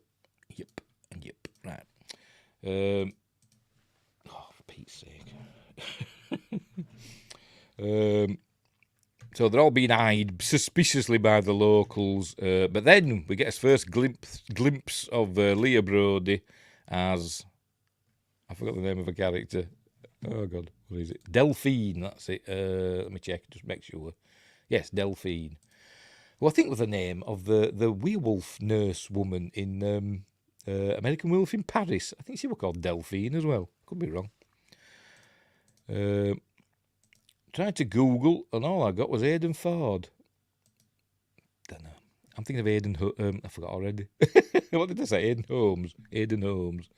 Right. Oh, for Pete's sake. So they're all being eyed suspiciously by the locals. But then we get his first glimpse of Leah Brody as... I forgot the name of a character. Oh, God. What is it? Delphine, that's it. Let me check, just make sure. Yes, Delphine. Well, I think was the name of the werewolf nurse woman in American Werewolf in Paris. I think she was called Delphine as well. Could be wrong. Tried to Google, and all I got was Aidan Ford. Don't know. I'm thinking of Aidan... I forgot already. What did I say? Aidan Holmes.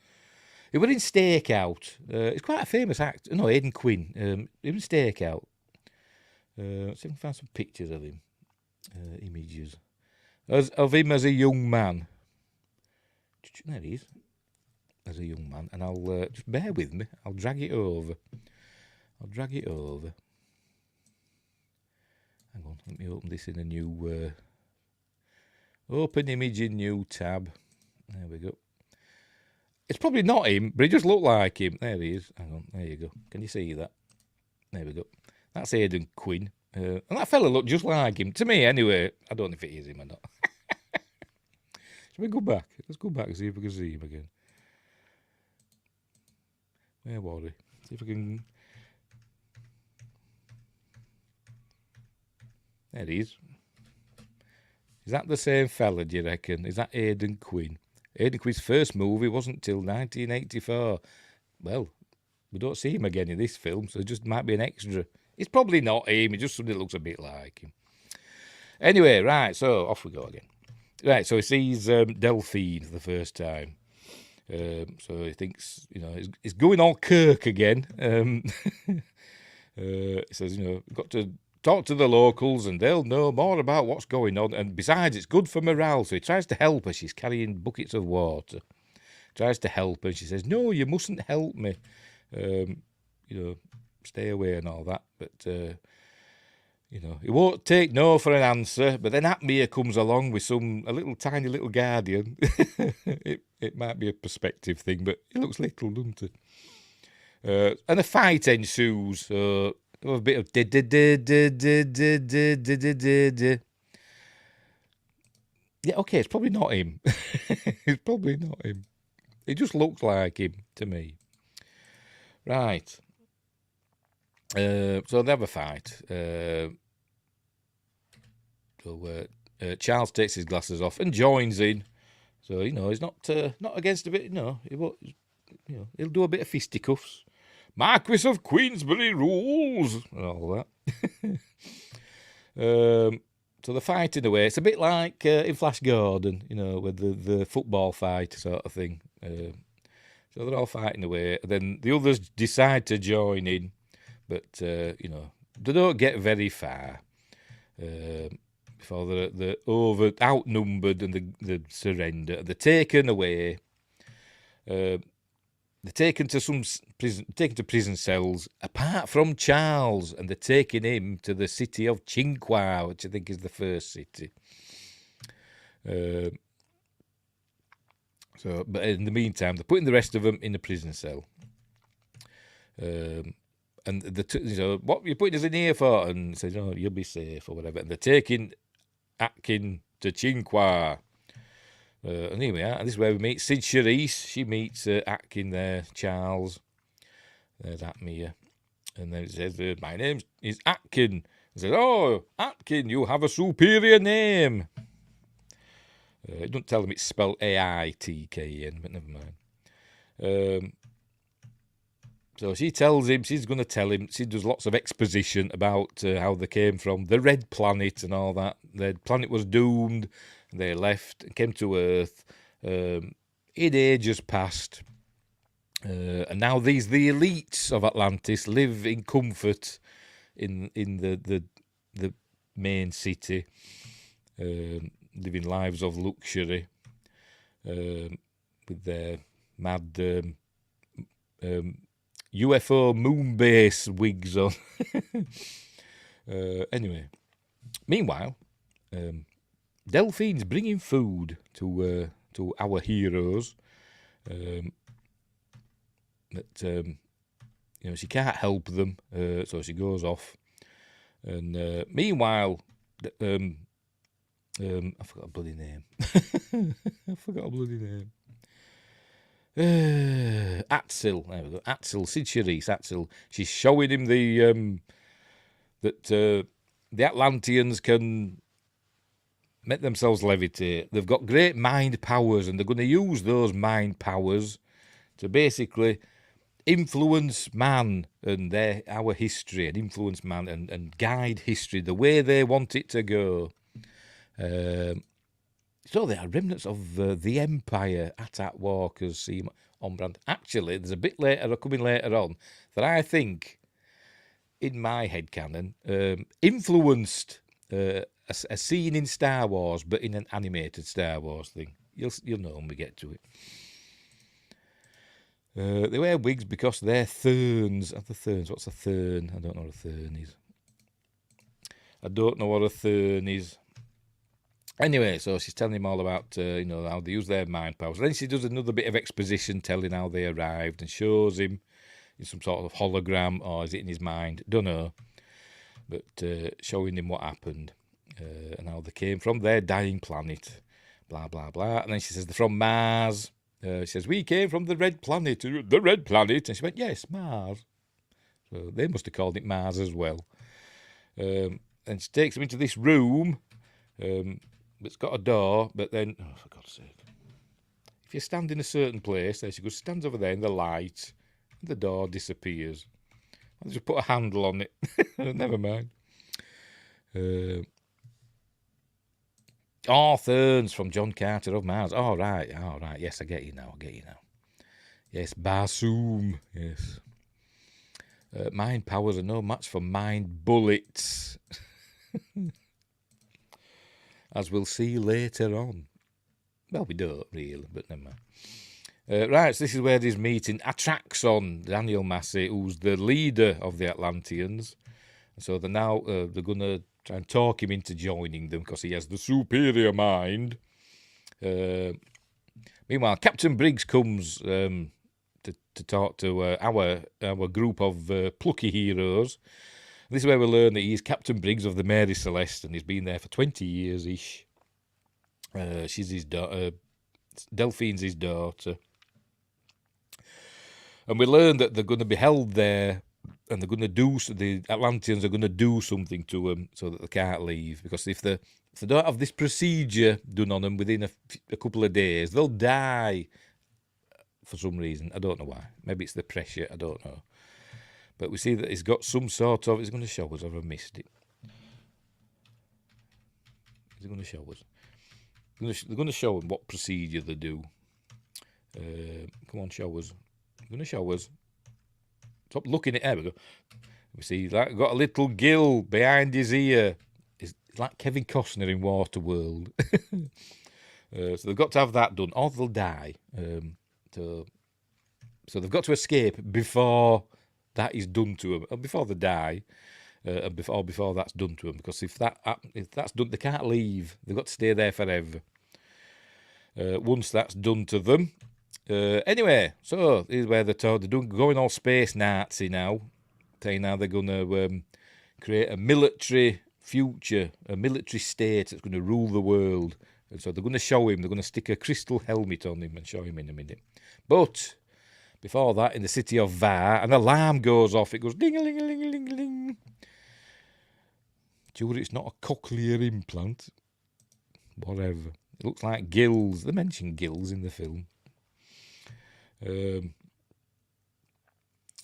He was in Stakeout. He's quite a famous actor. No, Aidan Quinn. He was in Stakeout. Let's see if I can find some pictures of him. Images. Of him as a young man. There he is. As a young man. And I'll... just bear with me. I'll drag it over. Hang on. Let me open this in a new... open image in new tab. There we go. It's probably not him, but he just looked like him. There he is. Hang on, there you go. Can you see that? There we go. That's Aidan Quinn. And that fella looked just like him. To me, anyway. I don't know if it is him or not. Shall we go back? Let's go back and see if we can see him again. Where was he? See if we can... There he is. Is that the same fella, do you reckon? Is that Aidan Quinn? Aidan Quinn's first movie wasn't till 1984. Well, we don't see him again in this film, so it just might be an extra. It's probably not him, he just suddenly looks a bit like him. Anyway, right, so off we go again. Right, so he sees Delphine for the first time. So he thinks, he's going all Kirk again. He says, got to talk to the locals and they'll know more about what's going on. And besides, it's good for morale. So he tries to help her. She's carrying buckets of water. Tries to help her. She says, no, you mustn't help me. Stay away and all that. But, he won't take no for an answer. But then Atmir comes along with a little tiny little guardian. It might be a perspective thing, but it looks little, doesn't it? And a fight ensues. A bit of yeah, okay, it's probably not him. It's probably not him. It just looks like him to me. Right. So they have a fight. Charles takes his glasses off and joins in. So he's not against a bit. He won't. He'll do a bit of fisticuffs. Marquis of Queensberry rules and all that. So they're fighting away. It's a bit like in Flash Gordon, with the football fight sort of thing. So they're all fighting away. Then the others decide to join in, but they don't get very far before they're outnumbered and they surrender. They're taken away. They're taken to prison cells, apart from Charles, and they're taking him to the city of Chinqua, which I think is the first city. But in the meantime, they're putting the rest of them in a prison cell. And what are you putting us in here for? And he says, you'll be safe or whatever. And they're taking Atkin to Chinqua. And here we are. And this is where we meet Sid Charisse. She meets Atkin there, Charles. There's Atmir. And then it says, my name is Atkin. He says, oh, Atkin, you have a superior name. It doesn't tell them it's spelled A-I-T-K-N, but never mind. So she tells him, she's going to tell him, she does lots of exposition about how they came from the Red Planet and all that. The planet was doomed. They left and came to Earth. In ages past. And now the elites of Atlantis live in comfort in the main city. Living lives of luxury. With their mad UFO moon base wigs on. Anyway. Meanwhile... Delphine's bringing food to our heroes, but she can't help them, so she goes off. And meanwhile, I forgot a bloody name. Atsil, there we go. Atsil, Sid Charisse, Atsil. She's showing him that the Atlanteans can make themselves levitate. They've got great mind powers, and they're going to use those mind powers to basically influence man and our history, and influence man and guide history the way they want it to go. So they are remnants of the Empire, Atat Walkers, Seam on brand. Actually, there's a bit later, coming later on, that I think, in my headcanon, influenced a scene in Star Wars, but in an animated Star Wars thing. You'll know when we get to it. They wear wigs because they're Therns. What's a Thern? I don't know what a Thern is. Anyway, so she's telling him all about how they use their mind powers. Then she does another bit of exposition telling how they arrived and shows him in some sort of hologram, or is it in his mind? Don't know. But showing him what happened and how they came from their dying planet. blah, blah, blah. And then she says, they're from Mars. She says, we came from the red planet. The red planet? And she went, yes, Mars. So they must have called it Mars as well. And she takes them into this room. It's got a door, but then, oh, for God's sake. If you stand in a certain place, there she goes, stands over there in the light, and the door disappears. I'll just put a handle on it. Never mind. Thurns from John Carter of Mars. All right. Yes, I get you now. Yes, Barsoom. Yes. Mind powers are no match for mind bullets. As we'll see later on. Well, we don't really, but never mind. Right, so this is where this meeting Atraxon, Daniel Massey, who's the leader of the Atlanteans. So they're now they're going to try and talk him into joining them because he has the superior mind. Meanwhile, Captain Briggs comes to talk to our group of plucky heroes. This is where we learn that he's Captain Briggs of the Mary Celeste, and he's been there for 20 years-ish. She's his daughter. Delphine's his daughter. And we learn that they're going to be held there, and they're going to the Atlanteans are going to do something to them so that they can't leave. Because if they don't have this procedure done on them within a couple of days, they'll die for some reason. I don't know why. Maybe it's the pressure. I don't know. But we see that he's got some sort of... He's going to show us, or have I missed it? He's going to show us. They're going to show him what procedure they do. Come on, show us. They're going to show us. Stop looking at it. There we go. We see that got a little gill behind his ear. It's like Kevin Costner in Waterworld. So they've got to have that done, or they'll die. So they've got to escape before that is done to them, or before they die, and before that's done to them. Because if that's done, they can't leave. They've got to stay there forever. Once that's done to them. Anyway, so this is where they're going all space Nazi now, saying now they're going to create a military future, a military state that's going to rule the world. And so they're going to show him. They're going to stick a crystal helmet on him and show him in a minute. But before that, in the city of Var, an alarm goes off. It goes ding-a-ling-a-ling-a-ling-a-ling. Sure, it's not a cochlear implant. Whatever. It looks like gills. They mention gills in the film.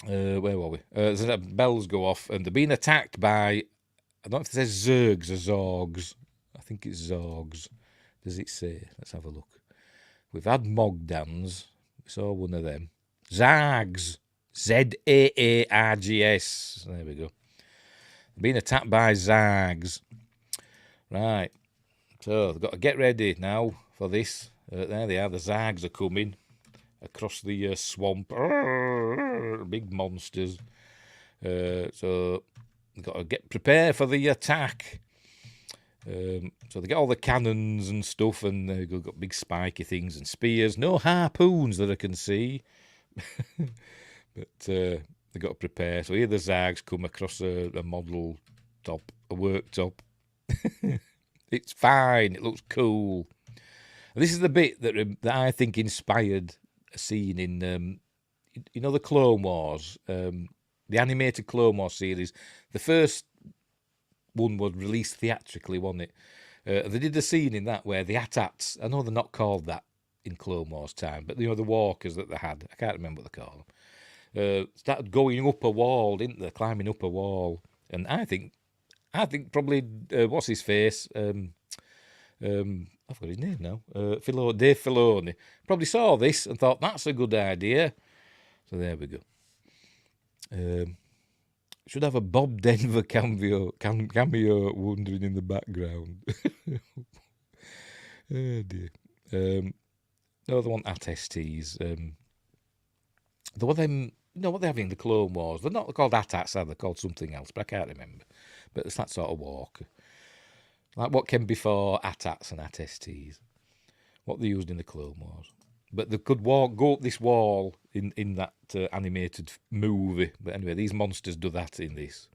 Where were we? Bells go off, and they're being attacked by... I don't know if it says Zergs or Zorgs. I think it's Zorgs. Does it say? Let's have a look. We've had Mogdans. We saw one of them. Zargs. Zaargs. There we go. Being attacked by Zargs. Right. So they've got to get ready now for this. There they are. The Zargs are coming across the swamp. Big monsters. So they've got to get prepared for the attack. So they get all the cannons and stuff, and they've got big spiky things and spears. No harpoons that I can see. But they've got to prepare. So here the Zargs come across a model top, a worktop. It's fine. It looks cool. And this is the bit that I think inspired a scene in, the Clone Wars, the animated Clone Wars series. The first one was released theatrically, wasn't it? They did a scene in that where the AT-ATs, I know they're not called that in Clone Wars time, but the walkers that they had, I can't remember what they call them, started going up a wall, didn't they? Climbing up a wall. And I think probably, what's his face? I've got his name now. Dave Filoni probably saw this and thought, that's a good idea. So there we go. Should have a Bob Denver cameo wandering in the background. Oh dear. No, they want AT-STs. There were them. What they have in the Clone Wars. They're not called AT-ATs, are they? They're called something else, but I can't remember. But it's that sort of walker. Like what came before AT-ATs and AT-STs. What they used in the Clone Wars. But they could go up this wall in that animated movie. But anyway, these monsters do that in this.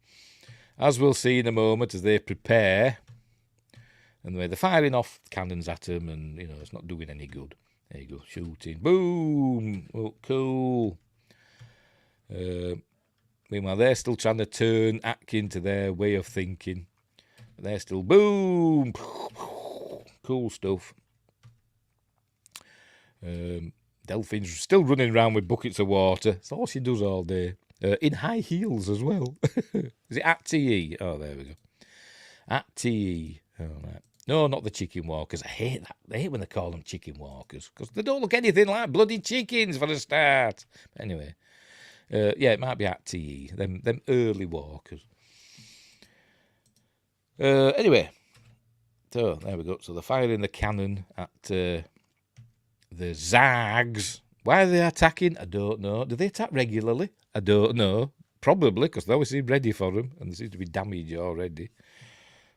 As we'll see in a moment as they prepare. Anyway, they're firing off cannons at him, and, you know, it's not doing any good. There you go, shooting. Boom! Oh, cool. Meanwhile, they're still trying to turn Atkin to their way of thinking. But they're still, boom! Cool stuff. Delphine's still running around with buckets of water. That's all she does all day. In high heels as well. Is it at TE? Oh, there we go. At TE. Oh, right. No, not the chicken walkers. I hate that. I hate when they call them chicken walkers, because they don't look anything like bloody chickens for a start. But anyway, yeah, it might be at TE. Them early walkers. Anyway, so there we go. So they're firing the cannon at the Zags. Why are they attacking? I don't know. Do they attack regularly? I don't know. Probably, because they always seem ready for them, and there seems to be damage already.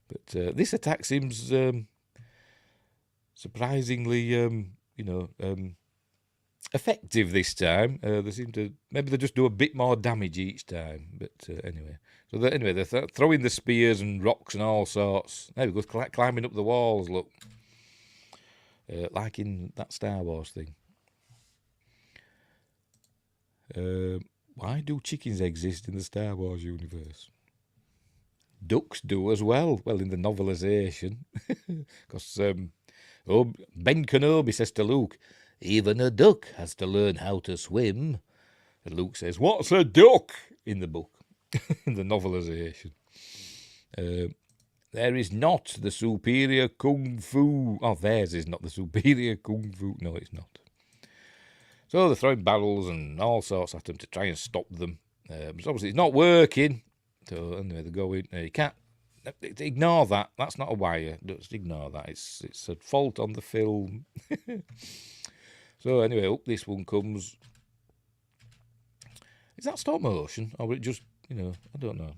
But this attack seems surprisingly, effective this time. They seem to, maybe they just do a bit more damage each time. But anyway, so they're throwing the spears and rocks and all sorts. There we go, climbing up the walls. Look, like in that Star Wars thing. Why do chickens exist in the Star Wars universe? Ducks do as well. Well, in the novelisation. Because Ben Kenobi says to Luke, even a duck has to learn how to swim. And Luke says, what's a duck? In the book. In the novelisation. There is not the superior kung fu. Oh, theirs is not the superior kung fu. No, it's not. So they're throwing barrels and all sorts at them to try and stop them. But obviously it's not working. So anyway, they're going. You can't ignore that. That's not a wire. Just ignore that. It's a fault on the film. So anyway, up this one comes. Is that stop motion, or it just, I don't know.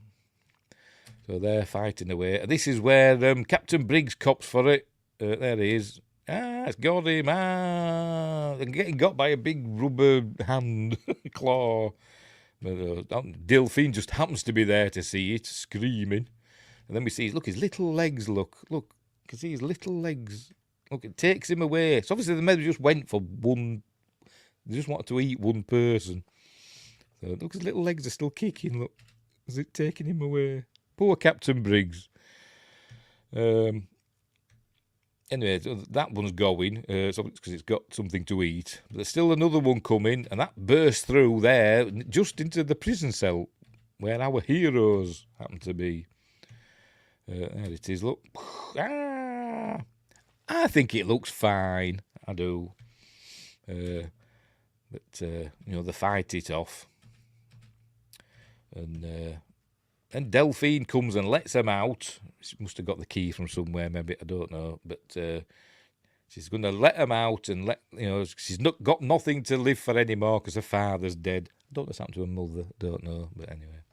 So they're fighting away. This is where Captain Briggs cops for it. There he is. It's got him. They're getting got by a big rubber hand claw. But Delphine just happens to be there to see it, screaming. And then we see, look, his little legs, look. You can see his little legs. Look, it takes him away. So obviously the men just went for one. They just wanted to eat one person. So look, his little legs are still kicking, look. Is it taking him away? Poor Captain Briggs. Anyway, so that one's going, because it's got something to eat. But there's still another one coming, and that burst through there, just into the prison cell, where our heroes happen to be. There it is, look. I think it looks fine, I do. But, they fight it off. And Delphine comes and lets them out. She must have got the key from somewhere, maybe, I don't know. But she's going to let them out and she's not got nothing to live for anymore because her father's dead. I don't know what's happened to her mother, don't know. But anyway.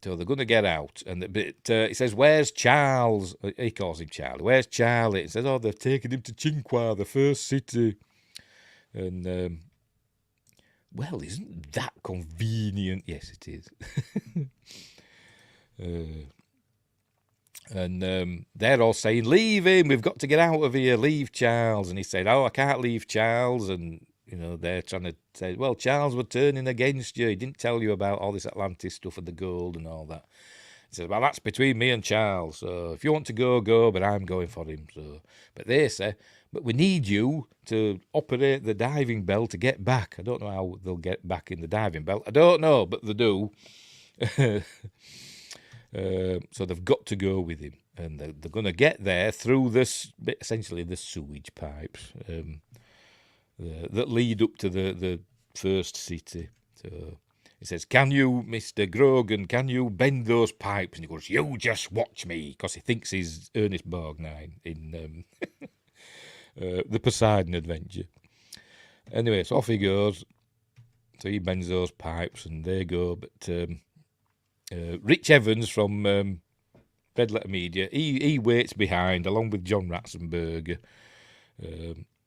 So they're going to get out. But he says, where's Charles? He calls him Charlie. Where's Charlie? He says, they've taken him to Chinqua, the first city. And... well, isn't that convenient? Yes, it is. And they're all saying, leave him, we've got to get out of here, leave Charles. And he said, I can't leave Charles. And, they're trying to say, well, Charles, we're turning against you. He didn't tell you about all this Atlantis stuff and the gold and all that. He says, well, that's between me and Charles. So if you want to go, but I'm going for him. So, but they say, but we need you to operate the diving bell to get back. I don't know how they'll get back in the diving bell. I don't know, but they do. So they've got to go with him. And they're going to get there through essentially the sewage pipes that lead up to the first city. So he says, can you, Mr. Grogan, can you bend those pipes? And he goes, you just watch me, because he thinks he's Ernest Borgnine in... the Poseidon Adventure. Anyway, so off he goes. So he bends those pipes and they go. But Rich Evans from Red Letter Media, he waits behind along with John Ratzenberger.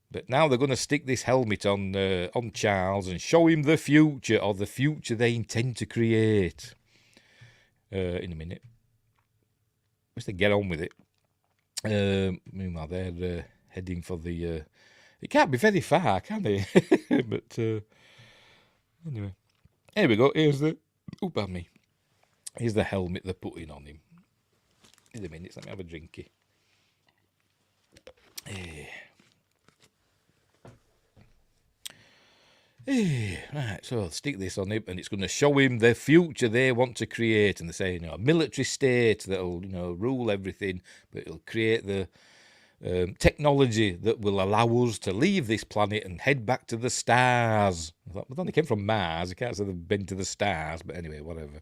But now they're going to stick this helmet on Charles and show him the future, or the future they intend to create. In a minute. they get on with it. Meanwhile, they're heading for the... it can't be very far, can it? But anyway. Here we go. Here's the... Oh, pardon me. Here's the helmet they're putting on him. In a minute, let me have a drinky. Right, so stick this on him, and it's going to show him the future they want to create. And they say, a military state that'll, rule everything, but it'll create the technology that will allow us to leave this planet and head back to the stars. I thought, well, they came from Mars. I can't say they've been to the stars, but anyway, whatever.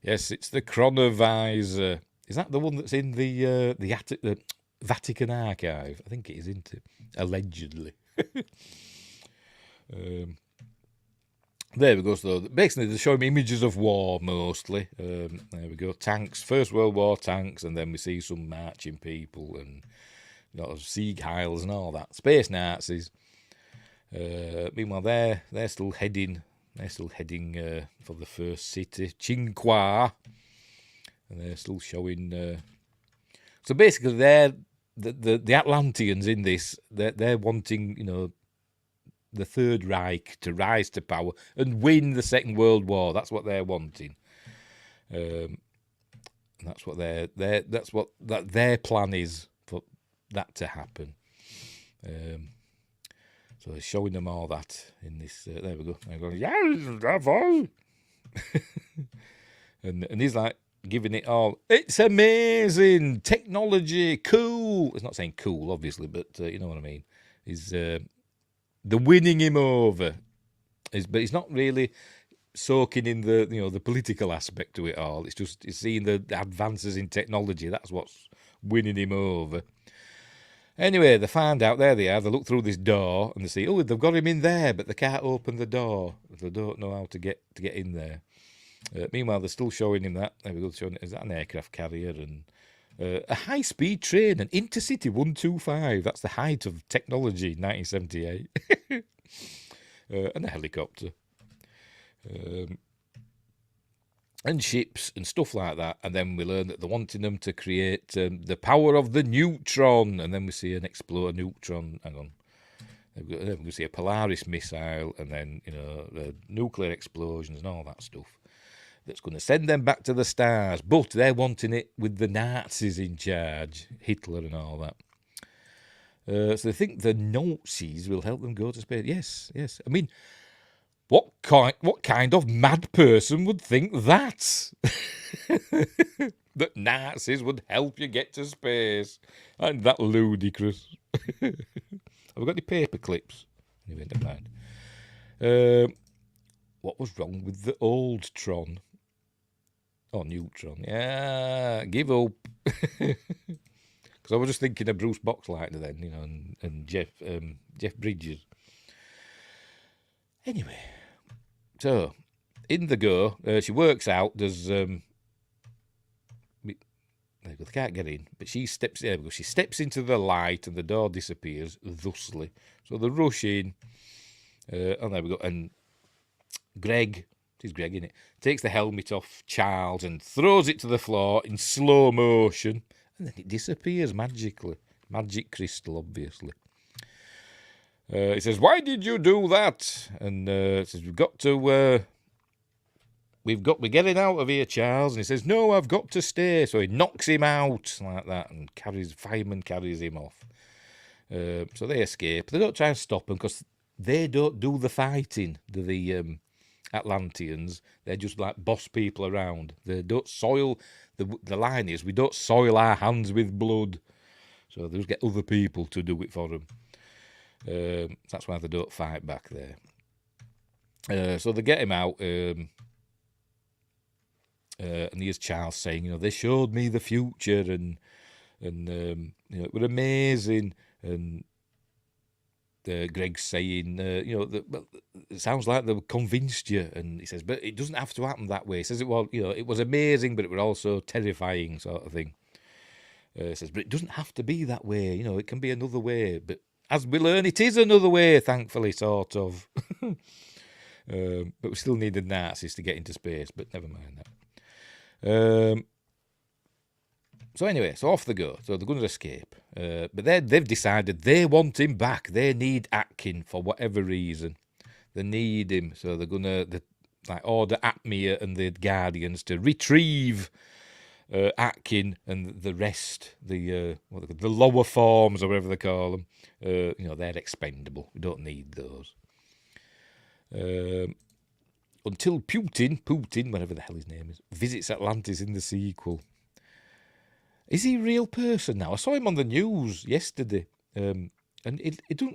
Yes, it's the chronovisor. Is that the one that's in the Vatican archive? I think it is, isn't it? Allegedly. There we go. So basically, they show him images of war mostly. There we go. Tanks, First World War tanks, and then we see some marching people and Sieg Heils and all that. Space Nazis. Meanwhile, they're still heading. They're still heading for the first city, Qinghua, and they're still showing. So basically, they're the Atlanteans in this. They're wanting, the Third Reich to rise to power and win the Second World War. That's what they're wanting. That's what their plan is for that to happen. So he's showing them all that in this. There we go. They're going, yeah, and he's like giving it all. It's amazing technology, cool. It's not saying cool, obviously, but you know what I mean. He's the winning him over, but he's not really soaking in the political aspect to it all. It's just seeing the advances in technology. That's what's winning him over. Anyway, they find out, there they are, they look through this door and they see, they've got him in there, but they can't open the door. They don't know how to get in there. Meanwhile, they're still showing him that. There we go, showing, is that an aircraft carrier? And a high-speed train, an Intercity 125. That's the height of technology, 1978. And a helicopter. And ships and stuff like that. And then we learn that they're wanting them to create the power of the neutron. And then we see an explode neutron. Hang on. Then we see a Polaris missile, and then the nuclear explosions and all that stuff. That's going to send them back to the stars. But they're wanting it with the Nazis in charge, Hitler and all that. So they think the Nazis will help them go to space. Yes. I mean, what kind of mad person would think that? That Nazis would help you get to space? Isn't that ludicrous? Have we got any paper clips? Anyway, never mind. What was wrong with the old Tron? Oh, neutron. Yeah, give up. Because I was just thinking of Bruce Boxleitner then, and Jeff Bridges. Anyway, so in the go, she works out. There's they can't get in, but she steps into the light, and the door disappears thusly. So they rush in, and there we go. And Greg. It is Greg, isn't it? Takes the helmet off Charles and throws it to the floor in slow motion, and then it disappears magically. Magic crystal, obviously. He says, "Why did you do that?" And it says, "We're getting out of here, Charles." And he says, "No, I've got to stay." So he knocks him out like that, and fireman carries him off. So they escape. They don't try and stop him because they don't do the fighting. The Atlanteans, they're just like boss people around. They don't soil. The line is, we don't soil our hands with blood. So they just get other people to do it for them. That's why they don't fight back there. So they get him out, and here's Charles saying, they showed me the future, and it was amazing. And Greg's saying, it sounds like they convinced you. And he says, but it doesn't have to happen that way. He says, it was amazing, but it was also terrifying, sort of thing. He says, but it doesn't have to be that way. It can be another way. But as we learn, it is another way, thankfully, sort of. But we still need the Nazis to get into space, but never mind that. So anyway, so off they go. So they're going to escape. But they've decided they want him back. They need Atkin for whatever reason. They need him. So they're going to order Atmir and the Guardians to retrieve Atkin and the rest, the lower forms or whatever they call them. They're expendable. We don't need those. Until Putin, whatever the hell his name is, visits Atlantis in the sequel. Is he a real person now? I saw him on the news yesterday. And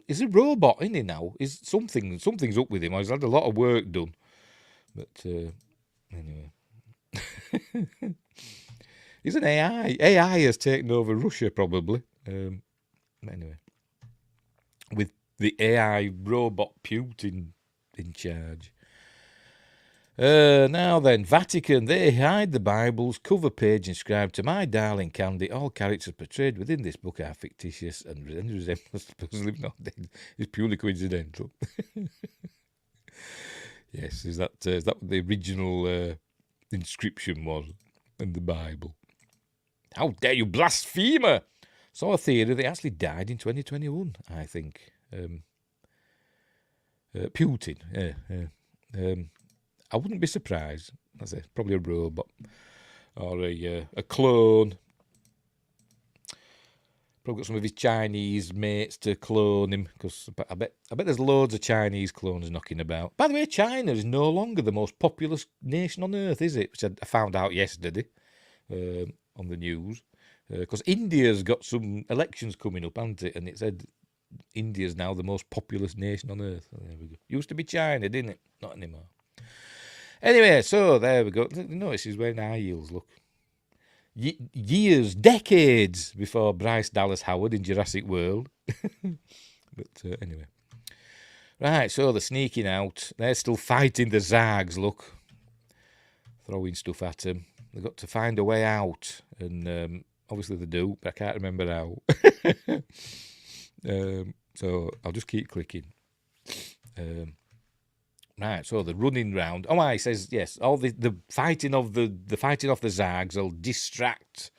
he's a robot, isn't he now? Something's up with him. He's had a lot of work done. But anyway. He's an AI. AI has taken over Russia, probably. Anyway. With the AI robot Putin in charge. Now then, Vatican, they hide the Bible's cover page inscribed to my darling Candy. All characters portrayed within this book are fictitious and resemblance supposedly not dead. It's purely coincidental. Yes, is that what the original inscription was in the Bible? How dare you, blasphemer! Saw a theory that he actually died in 2021, I think. Putin, I wouldn't be surprised. That's probably a robot or a clone. Probably got some of his Chinese mates to clone him, because I bet there's loads of Chinese clones knocking about. By the way, China is no longer the most populous nation on earth, is it? Which I found out yesterday on the news. Because India's got some elections coming up, hasn't it? And it said India's now the most populous nation on earth. There we go. Used to be China, didn't it? Not anymore. Anyway, so there we go. Notice he's wearing high heels, look. Years, decades before Bryce Dallas Howard in Jurassic World. But anyway. Right, so they're sneaking out. They're still fighting the Zargs, look. Throwing stuff at them. They've got to find a way out. And obviously they do, but I can't remember how. So I'll just keep clicking. Right, so they're running round. Oh, he says yes. All the fighting of the fighting off the Zargs will distract.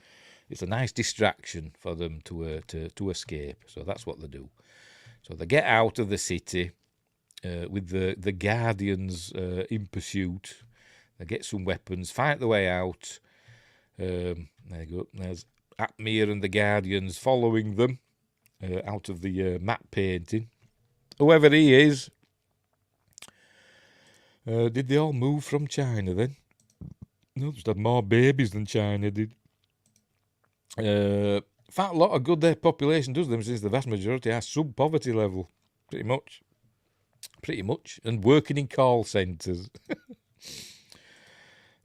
It's a nice distraction for them to escape. So that's what they do. So they get out of the city with the Guardians in pursuit. They get some weapons, fight their way out. There you go. There's Atmir and the Guardians following them out of the map painting. Whoever he is. Did they all move from China then? No, just had more babies than China did. In fact, a lot of good their population does them, since the vast majority are sub-poverty level. Pretty much. And working in call centres.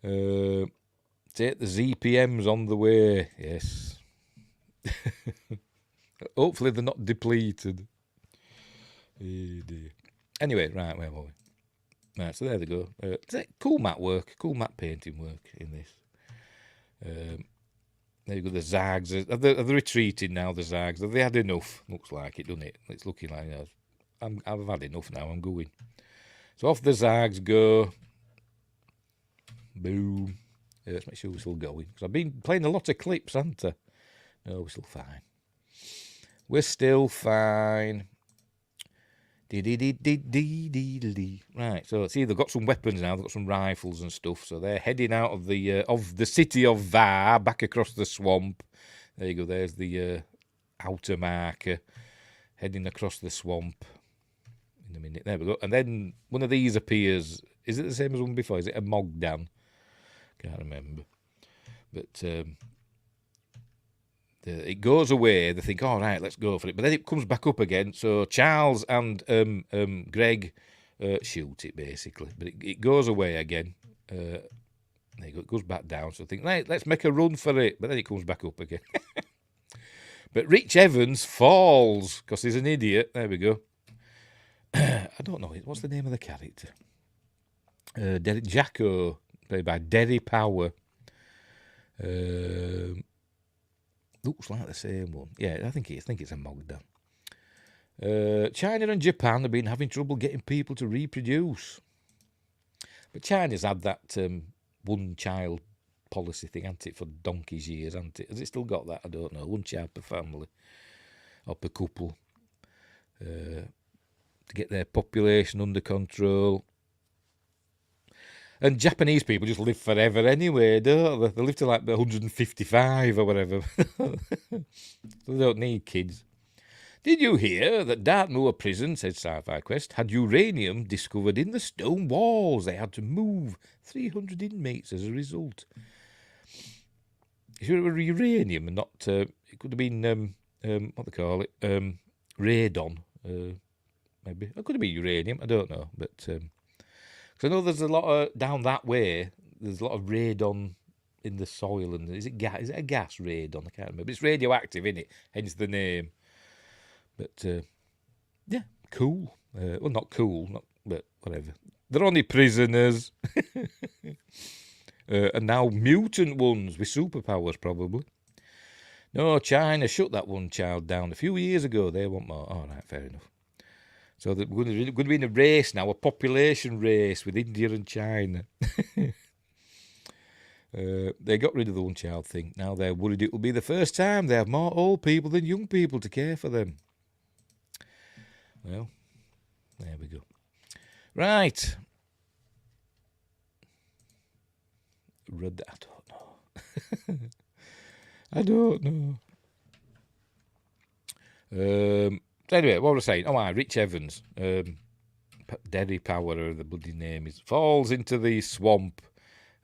Take the ZPMs on the way. Yes. Hopefully they're not depleted. Anyway, right, where were we? Right, so there they go. Cool matte work, cool matte painting work in this. There you go, the Zargs. They're retreating now, the Zargs. Have they had enough? Looks like it, doesn't it? It's looking like it. I've had enough now, I'm going. So off the Zargs go. Boom. Let's make sure we're still going. Because I've been playing a lot of clips, haven't I? No, we're still fine. We're still fine. Right, so see, they've got some weapons now. They've got some rifles and stuff. So they're heading out of the city of Var, back across the swamp. There you go. There's the outer marker, heading across the swamp. In a minute, there we go. And then one of these appears. Is it the same as one before? Is it a Mogdan? Can't remember. But it goes away. They think, all right, let's go for it. But then it comes back up again. So Charles and Greg shoot it, basically. But it goes away again. There you go. It goes back down. So I think, right, let's make a run for it. But then it comes back up again. But Rich Evans falls because he's an idiot. There we go. I don't know. What's the name of the character? Derek Jacko, played by Derry Power. Looks like the same one. Yeah, I think it's a Mogdan. China and Japan have been having trouble getting people to reproduce. But China's had that one-child policy thing, hasn't it, for donkey's years, hasn't it? Has it still got that? I don't know. 1 child per family or per couple to get their population under control. And Japanese people just live forever anyway, don't they? They live to like 155 or whatever. So they don't need kids. Did you hear that Dartmoor Prison, said Sci-Fi Quest, had uranium discovered in the stone walls? They had to move 300 inmates as a result. If it were uranium and not, it could have been, what they call it, radon, maybe. It could have been uranium, I don't know. But, cause I know there's a lot of, down that way, there's a lot of radon in the soil. And is it a gas, radon? I can't remember. It's radioactive, isn't it? Hence the name. But, yeah, cool. Well, not cool, but whatever. They're only prisoners. And now mutant ones with superpowers, probably. No, China shut that one child down a few years ago. They want more. All right, fair enough. So we're going to be in a race now, a population race with India and China. They got rid of the one-child thing. Now they're worried it will be the first time they have more old people than young people to care for them. Well, there we go. Right. Read that. I don't know. Anyway, what was I saying? Oh, Rich Evans, Derry Power, or the bloody name is, falls into the swamp,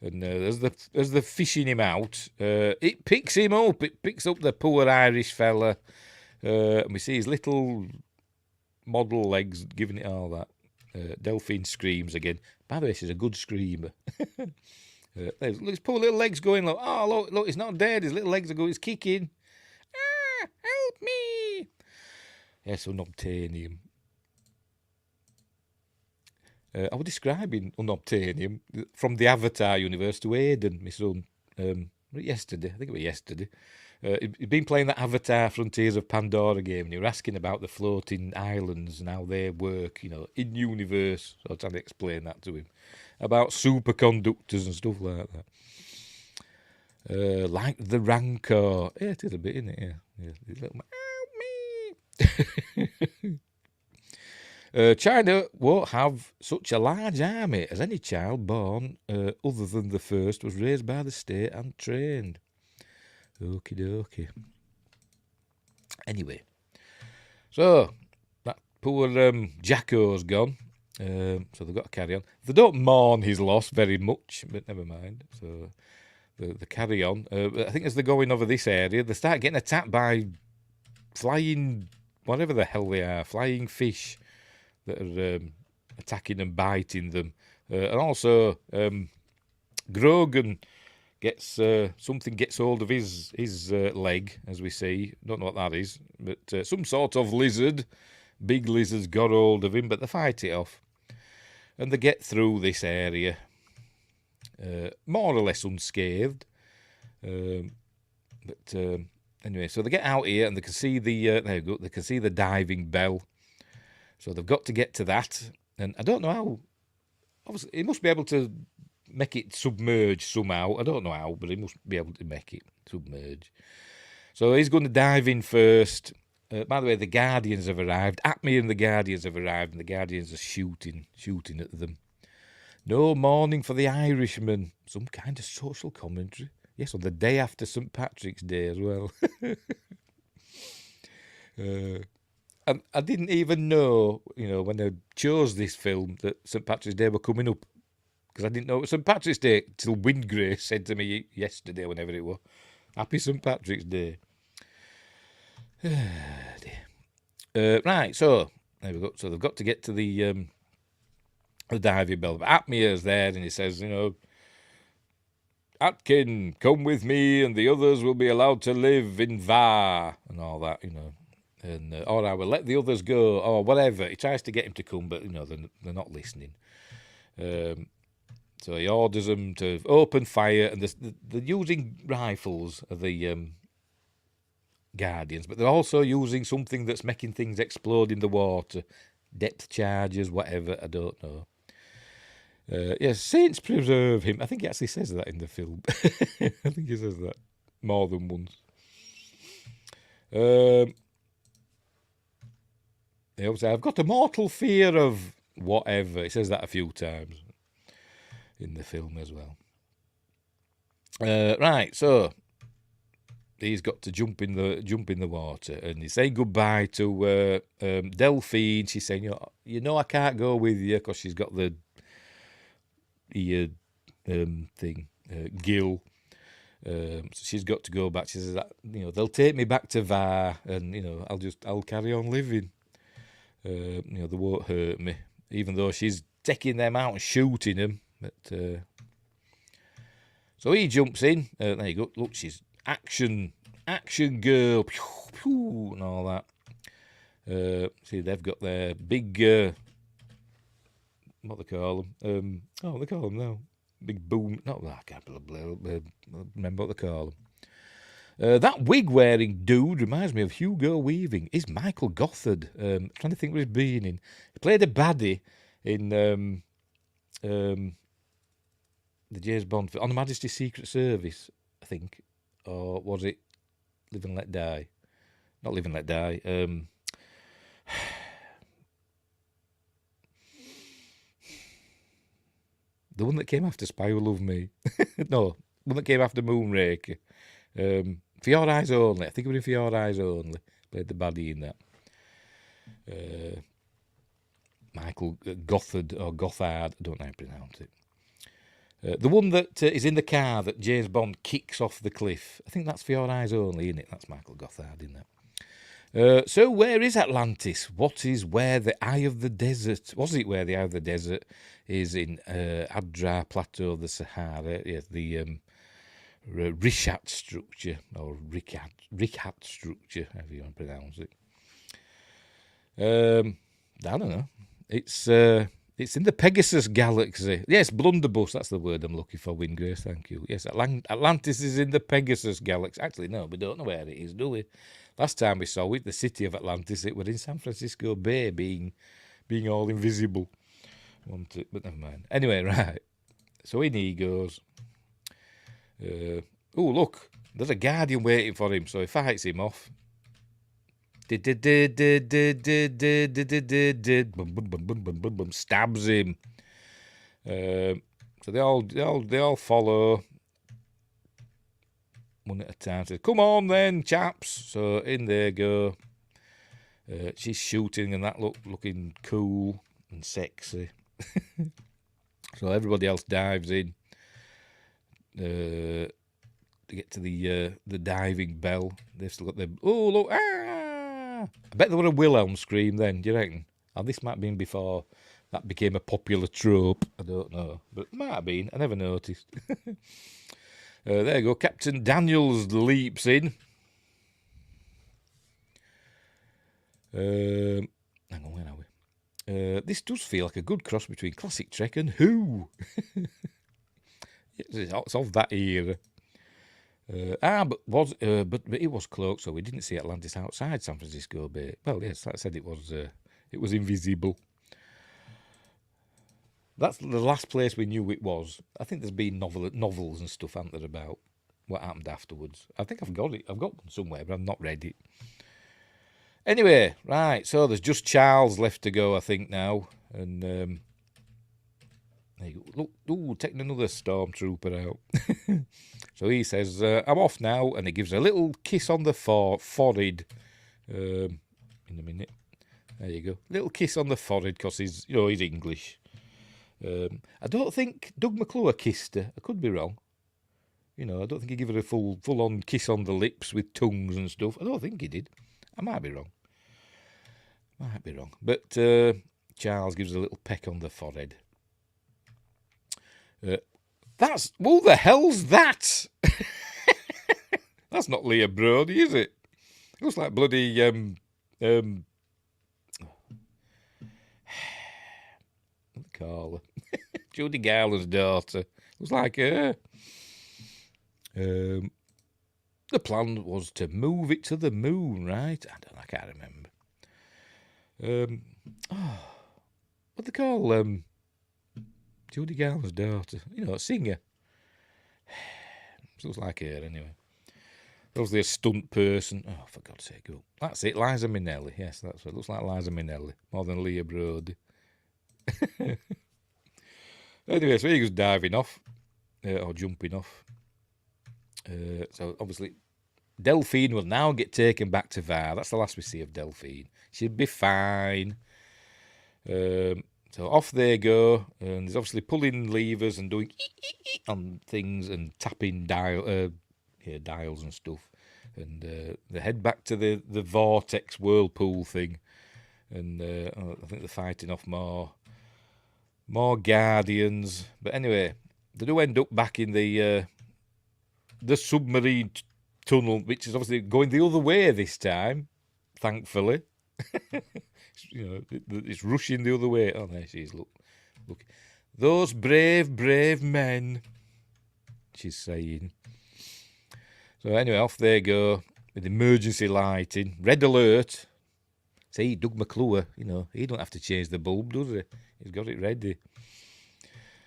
and as they're fishing him out, it picks him up. It picks up the poor Irish fella, and we see his little model legs giving it all that. Delphine screams again. By the way, she's a good screamer. Look, his poor little legs going, look, oh, look, he's not dead. His little legs are going, he's kicking. Ah, help me. Yes, unobtainium. I was describing unobtainium from the Avatar universe to Aidan, my son, yesterday. I think it was yesterday. He'd been playing that Avatar Frontiers of Pandora game, and he was asking about the floating islands and how they work, in universe. So I was trying to explain that to him. About superconductors and stuff like that. Like the Rancor. Yeah, it is a bit, isn't it? Yeah. Help me! China won't have such a large army as any child born other than the first was raised by the state and trained. Okie dokie. Anyway, so that poor Jacko's gone. So they've got to carry on. They don't mourn his loss very much, but never mind. So they carry on. I think as they're going over this area, they start getting attacked by flying, whatever the hell they are, flying fish that are attacking and biting them. And also, Grogan gets something gets hold of his leg, as we see. Don't know what that is, but some sort of lizard. Big lizards got hold of him, but they fight it off. And they get through this area more or less unscathed. But anyway, so they get out here and they can see the there you go. They can see the diving bell. So they've got to get to that. And I don't know how. Obviously, he must be able to make it submerge somehow. I don't know how, but he must be able to make it submerge. So he's going to dive in first. By the way, the Guardians have arrived. Atme and the Guardians have arrived, and the Guardians are shooting at them. No mourning for the Irishman. Some kind of social commentary. Yes, on the day after St. Patrick's Day as well. And I didn't even know, when I chose this film, that St. Patrick's Day were coming up. Because I didn't know it was St. Patrick's Day till Windgrace said to me yesterday, whenever it was, Happy St. Patrick's Day. Right, so there we go. So they've got to get to the diving bell. But Atmia's there, and he says, Atkin, come with me, and the others will be allowed to live in Var, and all that, And all right, we'll let the others go, or whatever. He tries to get him to come, but they're not listening. So he orders them to open fire, and they're using rifles, the Guardians, but they're also using something that's making things explode in the water. Depth charges, whatever, I don't know. Yes, saints preserve him. I think he actually says that in the film. I think he says that more than once. I've got a mortal fear of whatever. He says that a few times in the film as well. Right, so he's got to jump in the water, and he's saying goodbye to Delphine. She's saying, you know, I can't go with you because she's got the ear thing, gill. So she's got to go back. She says that, you know, they'll take me back to Var, and you know, I'll carry on living. You know, they won't hurt me, even though she's taking them out and shooting them. But so he jumps in. There you go. Look, she's action girl, pew, pew, and all that. See, they've got their big, what they call them? They call them now. Big boom. Not that. I can't remember what they call them. That wig-wearing dude reminds me of Hugo Weaving. Is Michael Gothard. Trying to think what he's been in. He played a baddie in the James Bond film, on Her Majesty's Secret Service, I think. Or was it Live and Let Die? Not Live and Let Die. The one that came after Spy Who Loved Me. No, one that came after Moonraker. For Your Eyes Only. I think it was in For Your Eyes Only. Played the baddie in that. Michael Gothard, or Gothard, I don't know how to pronounce it. The one that is in the car that James Bond kicks off the cliff. I think that's For Your Eyes Only, isn't it? That's Michael Gothard, isn't it? So where is Atlantis? What is where the Eye of the Desert? Was it where the Eye of the Desert is in Adra Plateau, the Sahara? Yes, the Rishat structure, or Rikhat structure, however you want to pronounce it. I don't know. It's in the Pegasus galaxy. Yes, blunderbuss, that's the word I'm looking for, Wingrace, thank you. Yes, Atlantis is in the Pegasus galaxy. Actually, no, we don't know where it is, do we? Last time we saw it, the city of Atlantis, it was in San Francisco Bay, being all invisible. But never mind. Anyway, right. So in he goes. Oh, look, there's a guardian waiting for him, so he fights him off. Stabs him. So they all follow one at a time. Says, "Come on then, chaps." So in they go. She's shooting and that looking cool and sexy. So everybody else dives in. To get to the diving bell, they've still got their look. I bet there were a Wilhelm scream then. Do you reckon? Oh, this might have been before that became a popular trope. I don't know, but it might have been. I never noticed. There you go. Captain Daniels leaps in. Hang on, where are we? This does feel like a good cross between classic Trek and Who. It's of that era. But it was cloaked, so we didn't see Atlantis outside San Francisco Bay. Well, yes, that said it was invisible. That's the last place we knew it was. I think there's been novels and stuff, haven't there, about what happened afterwards. I think I've got it. I've got one somewhere, but I've not read it. Anyway, right, so there's just Charles left to go, I think, now. And there you go. Look, taking another stormtrooper out. So he says, I'm off now, and he gives a little kiss on the forehead. In a minute. There you go. Little kiss on the forehead, because he's English. I don't think Doug McClure kissed her. I could be wrong. I don't think he gave her a full-on kiss on the lips with tongues and stuff. I don't think he did. I might be wrong. But Charles gives a little peck on the forehead. Who the hell's that? That's not Leah Brody, is it? It looks like bloody Carla. Judy Garland's daughter. Looks like her. The plan was to move it to the moon, right? I can't remember. What they call Judy Garland's daughter. You know, a singer. Looks like her anyway. Obviously a stunt person. Oh, for God's sake, go. That's it, Liza Minnelli. Yes, that's what it looks like, Liza Minnelli. More than Leah Brody. Anyway, so he goes diving off. Or jumping off. So obviously Delphine will now get taken back to VAR. That's the last we see of Delphine. She'll be fine. So off they go, and there's obviously pulling levers and doing on things and tapping dials and stuff. And they head back to the vortex whirlpool thing, and I think they're fighting off more guardians. But anyway, they do end up back in the submarine tunnel, which is obviously going the other way this time, thankfully. You know, it's rushing the other way. Oh, there she is. Look. Those brave men, she's saying. So anyway, off they go with emergency lighting. Red alert. See, Doug McClure, you know, he don't have to change the bulb, does he? He's got it ready.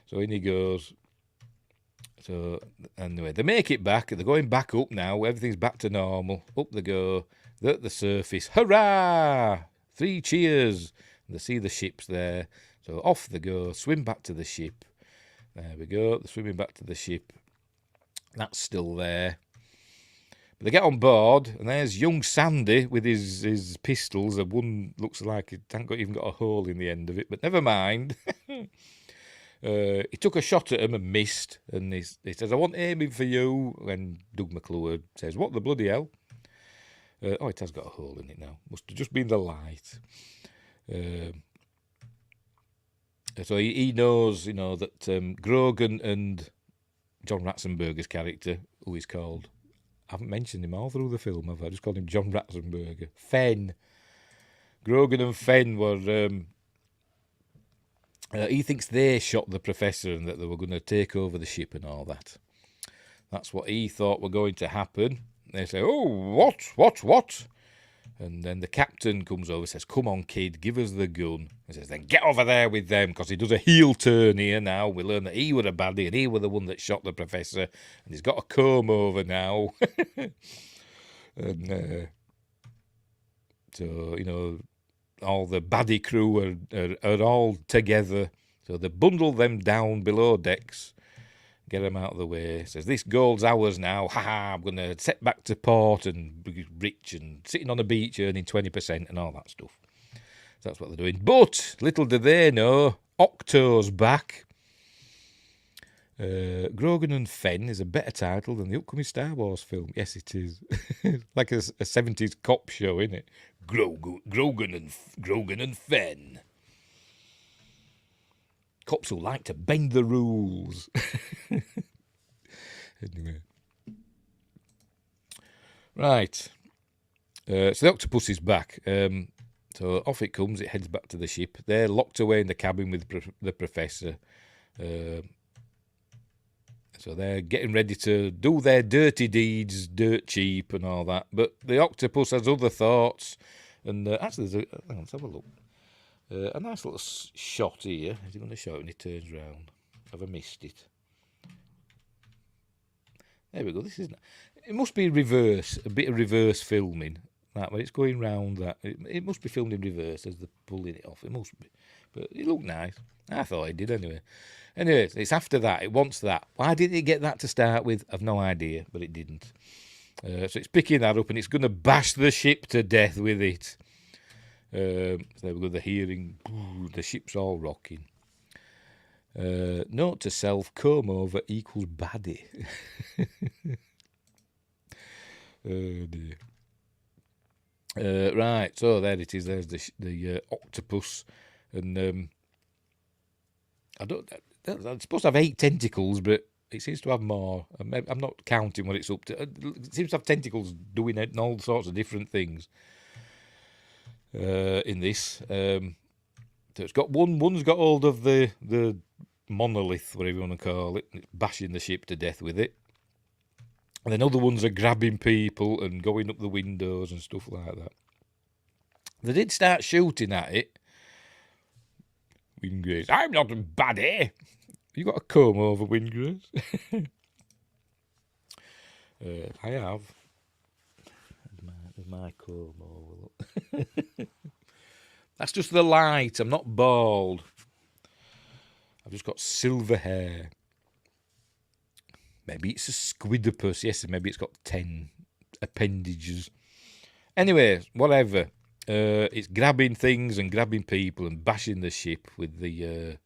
So in he goes. So anyway, they make it back. They're going back up now. Everything's back to normal. Up they go. They're at the surface. Hurrah! 3 cheers. And they see the ships there. So off they go. Swim back to the ship. There we go. They're swimming back to the ship. That's still there. But they get on board, and there's young Sandy with his pistols. And one looks like it hasn't even got a hole in the end of it. But never mind. He took a shot at him and missed. And he says, I want aiming for you. And Doug McClure says, what the bloody hell? Oh, it has got a hole in it now. Must have just been the light. So he knows, you know, that Grogan and John Ratzenberger's character, who is called, I haven't mentioned him all through the film, have I? Just called him John Ratzenberger. Fenn. Grogan and Fenn were... he thinks they shot the professor and that they were going to take over the ship and all that. That's what he thought were going to happen. They say, oh, what? And then the captain comes over and says, come on, kid, give us the gun. He says, then get over there with them, because he does a heel turn here now. We learn that he were a baddie and he were the one that shot the professor. And he's got a comb over now. And so, you know, all the baddie crew are all together. So they bundle them down below decks. Get them out of the way. Says, this gold's ours now. Ha! I'm going to set back to port and be rich and sitting on a beach earning 20% and all that stuff. So that's what they're doing. But little do they know, Octo's back. Grogan and Fenn is a better title than the upcoming Star Wars film. Yes, it is. Like a 70s cop show, isn't it? Grogan and Fenn. Cops who like to bend the rules. Anyway. Right. So the octopus is back. So off it comes. It heads back to the ship. They're locked away in the cabin with the professor. So they're getting ready to do their dirty deeds, dirt cheap and all that. But the octopus has other thoughts. And actually, let's have a look. A nice little shot here. Is he going to show it when he turns round? Have I missed it? There we go. This is. It must be reverse. A bit of reverse filming. That way, it's going round that. It must be filmed in reverse as they're pulling it off. It must be. But it looked nice. I thought it did anyway. Anyway, it's after that. It wants that. Why didn't it get that to start with? I've no idea, but it didn't. So it's picking that up and it's going to bash the ship to death with it. So there we go, the hearing, the ship's all rocking. Note to self, comb over equals baddie. Oh dear. Right, so there it is, there's the octopus. And it's supposed to have 8 tentacles, but it seems to have more. I'm not counting what it's up to. It seems to have tentacles doing all sorts of different things. In this, so it's got one's got hold of the monolith, whatever you want to call it, and it's bashing the ship to death with it. And then other ones are grabbing people and going up the windows and stuff like that. They did start shooting at it. Wingrace, I'm not a baddie. You got a comb over, Windgrace? I have. There's my comb over. Look. That's just the light. I'm not bald. I've just got silver hair. Maybe it's a squidopus. Yes, maybe it's got 10 appendages. Anyway, whatever. It's grabbing things and grabbing people and bashing the ship with the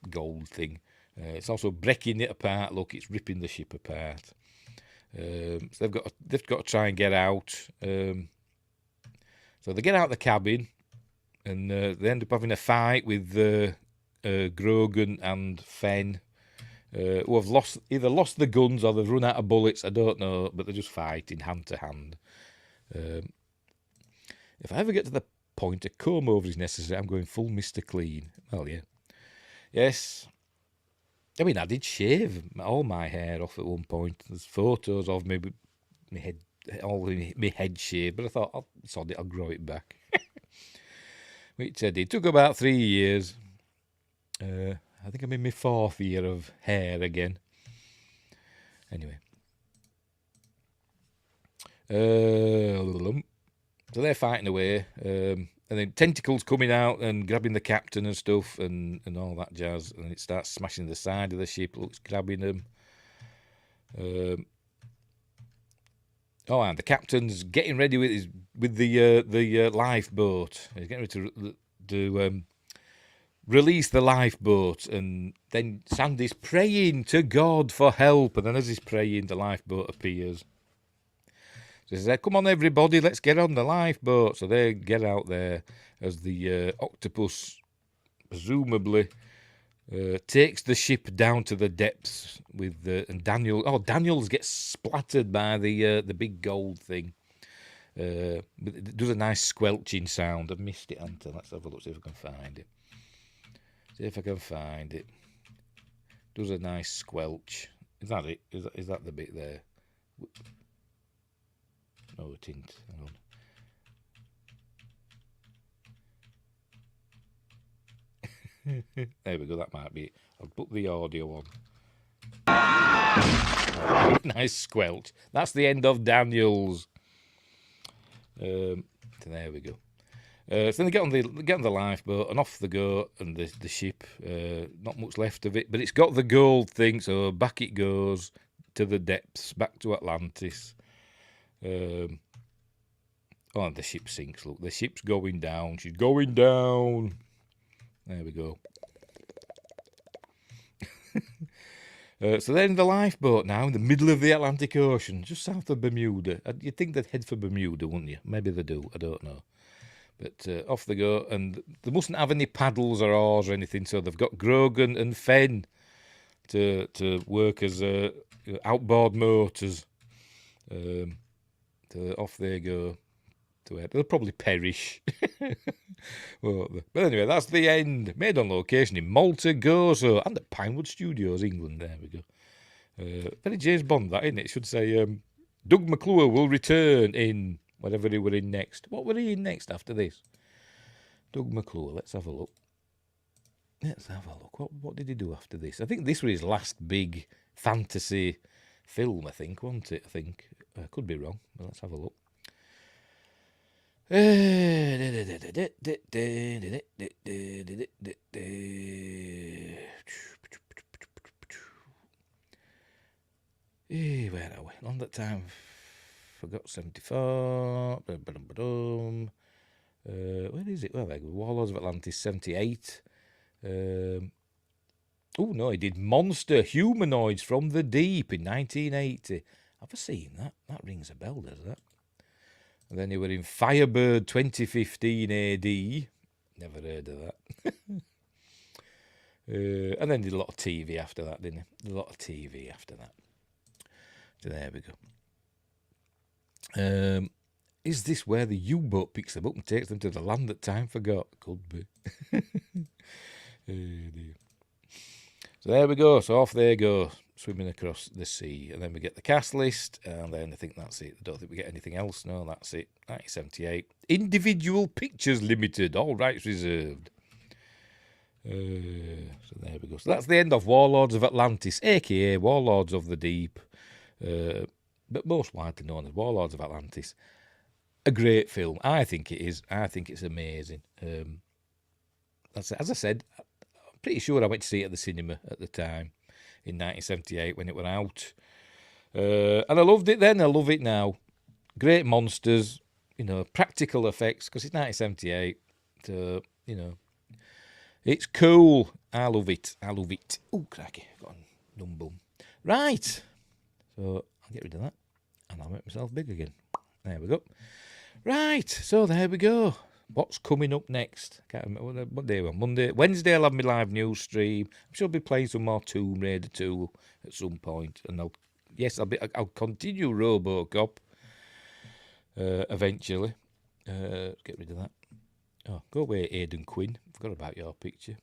gold thing. It's also breaking it apart. Look, it's ripping the ship apart. So they've got to try and get out. So they get out the cabin, and they end up having a fight with Grogan and Fenn, who have either lost the guns or they've run out of bullets. I don't know, but they're just fighting hand to hand. If I ever get to the point a comb over is necessary, I'm going full Mr. Clean. Well, yeah. Yes. I mean, I did shave all my hair off at one point. There's photos of me with my head, all my head shaved, but I thought, I'll grow it back. Which I did. It took about 3 years. I think I'm in my 4th year of hair again. Anyway. So they're fighting away. And then tentacles coming out and grabbing the captain and stuff and all that jazz. And it starts smashing the side of the ship. Looks grabbing them. And the captain's getting ready with the lifeboat. He's getting ready to release the lifeboat. And then Sandy's praying to God for help. And then as he's praying, the lifeboat appears. So he says, come on, everybody, let's get on the lifeboat. So they get out there as the octopus, presumably, takes the ship down to the depths with and Daniels gets splattered by the big gold thing. But it does a nice squelching sound. I've missed it, haven't I? Let's have a look, see if I can find it. Does a nice squelch. Is that it? Is that the bit there? No, it isn't. Hang on. There we go, that might be it. I'll put the audio on. Nice squelch. That's the end of Daniels. So there we go. So then they get on the lifeboat and off they go, and the ship, not much left of it, but it's got the gold thing, so back it goes to the depths, back to Atlantis. The ship sinks. Look, the ship's going down. She's going down. There we go. So they're in the lifeboat now in the middle of the Atlantic Ocean, just south of Bermuda. You'd think they'd head for Bermuda, wouldn't you? Maybe they do. I don't know. But off they go, and they mustn't have any paddles or oars or anything. So they've got Grogan and Fenn to work as outboard motors. Off they go. They'll probably perish. But anyway, that's the end. Made on location in Malta, Gozo, and at Pinewood Studios, England. There we go. Very James Bond, that, isn't it? It should say, Doug McClure will return in whatever he were in next. What were he in next after this? Doug McClure, let's have a look. What did he do after this? I think this was his last big fantasy film, I think, wasn't it? I could be wrong, but let's have a look. Where are we? On that time, forgot 74. Where is it? Well, like Warlords of Atlantis 78. No, he did Monster Humanoids from the Deep in 1980. Have I seen that? That rings a bell, does that? And then he were in Firebird 2015 AD. Never heard of that. And then did a lot of TV after that, didn't he? A lot of TV after that. So there we go. Is this where the U-boat picks them up and takes them to the land that time forgot? Could be. Dear. So there we go. So off they go, swimming across the sea. And then we get the cast list, and then I think that's it. I don't think we get anything else. No, that's it. 1978. Individual Pictures Limited. All rights reserved. So there we go. So that's the end of Warlords of Atlantis, a.k.a. Warlords of the Deep, but most widely known as Warlords of Atlantis. A great film. I think it is. I think it's amazing. As I said, I'm pretty sure I went to see it at the cinema at the time in 1978 when it went out. And I loved it then, I love it now. Great monsters, practical effects, because it's 1978. So, it's cool. I love it. Oh, cracky. Got a numb bum. Right. So I'll get rid of that. And I'll make myself big again. There we go. Right. So there we go. What's coming up next? Can't remember what day we're on. Monday. Wednesday I'll have my live news stream. I'm sure I'll be playing some more Tomb Raider 2 at some point. And I'll continue RoboCop eventually. Get rid of that. Oh, go away, Aidan Quinn. Forgot about your picture.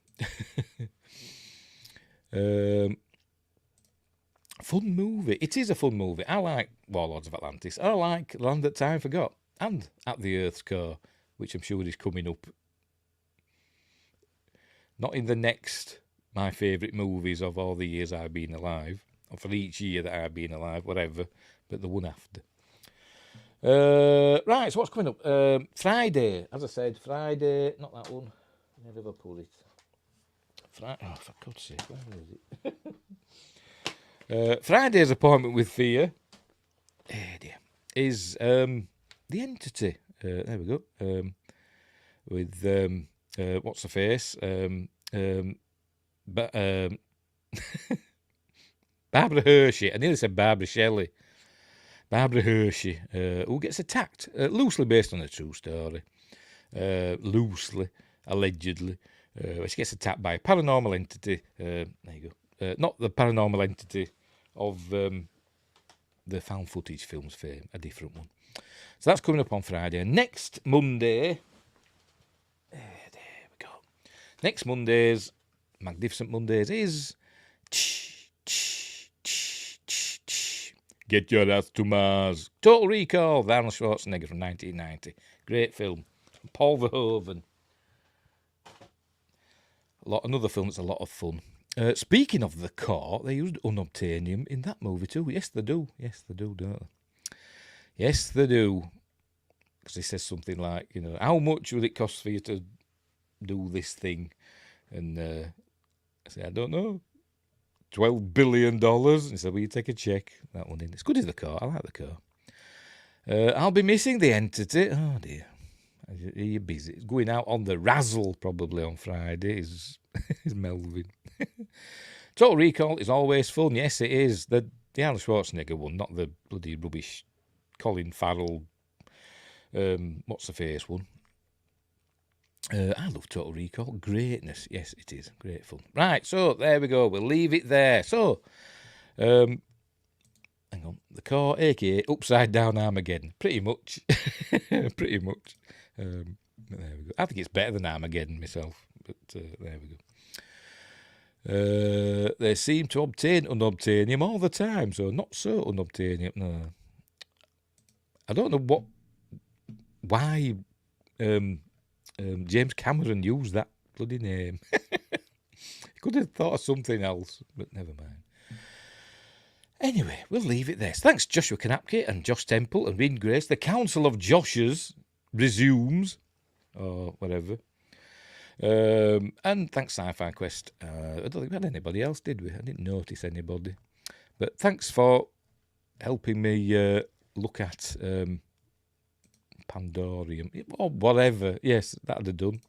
Fun movie. It is a fun movie. I like Warlords of Atlantis. I like Land That Time Forgot. And At the Earth's Core, which I'm sure is coming up. Not in the next, my favourite movies of all the years I've been alive. Or for each year that I've been alive, whatever. But the one after. Right, so what's coming up? Friday, as I said, Friday, not that one. Where did I put it? Oh, for God's sake, where is it? Friday's appointment with Fear is The Entity. There we go. With what's her face? Barbara Hershey. I nearly said Barbara Shelley. Barbara Hershey, who gets attacked, loosely based on a true story, loosely, allegedly. She gets attacked by a paranormal entity. There you go. Not the paranormal entity of the found footage films fame, a different one. So that's coming up on Friday. Next Monday, there we go. Next Mondays, Magnificent Mondays, is Get Your Ass to Mars. Total Recall, with Arnold Schwarzenegger from 1990. Great film. Paul Verhoeven. Another film that's a lot of fun. Speaking of the core, they used unobtainium in that movie too. Yes, they do. Yes, they do, don't they? Yes, they do. Because he says something like, how much would it cost for you to do this thing? And I say, I don't know. $12 billion. And he said, will you take a check? That one in. It's good as the car. I like the car. I'll be missing The Entity. Oh, dear. You're busy. It's going out on the Razzle probably on Friday. Is Melvin. Total Recall is always fun. Yes, it is. The Arnold Schwarzenegger one, not the bloody rubbish Colin Farrell, what's the face one. I love Total Recall. Greatness. Yes, it is. Great fun. Right, so there we go. We'll leave it there. So, hang on. The core, a.k.a. Upside Down Armageddon. Pretty much. Pretty much. There we go. I think it's better than Armageddon myself. But there we go. They seem to obtain unobtainium all the time. So, not so unobtainium. No. I don't know why James Cameron used that bloody name. He could have thought of something else, but never mind. Anyway, we'll leave it there. So thanks Joshua Kanapke and Josh Temple and Rin Grace. The Council of Joshes resumes, or whatever. And thanks Sci-Fi Quest. I don't think we had anybody else, did we? I didn't notice anybody. But thanks for helping me look at Pandorium, or whatever. Yes, that'd have done.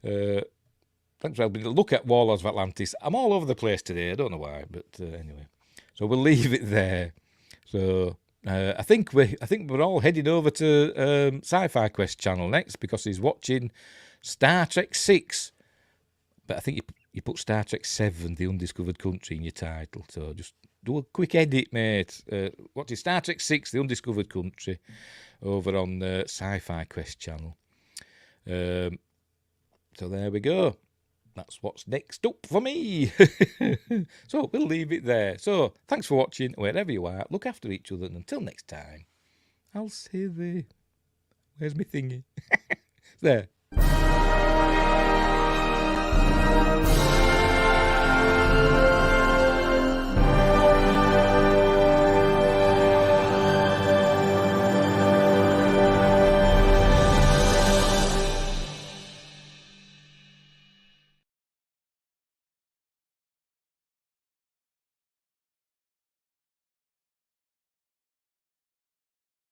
Thanks for helping me look at Warlords of Atlantis. I'm all over the place today. I don't know why, but anyway. So we'll leave it there. So I think we're all heading over to Sci-Fi Quest channel next because he's watching Star Trek 6. But I think you put Star Trek 7, The Undiscovered Country, in your title. So just do a quick edit, mate. Watching Star Trek 6, The Undiscovered Country, over on the Sci-Fi Quest channel. So there we go. That's what's next up for me. So we'll leave it there. So thanks for watching. Wherever you are, look after each other. And until next time, I'll say the... Where's my thingy? There.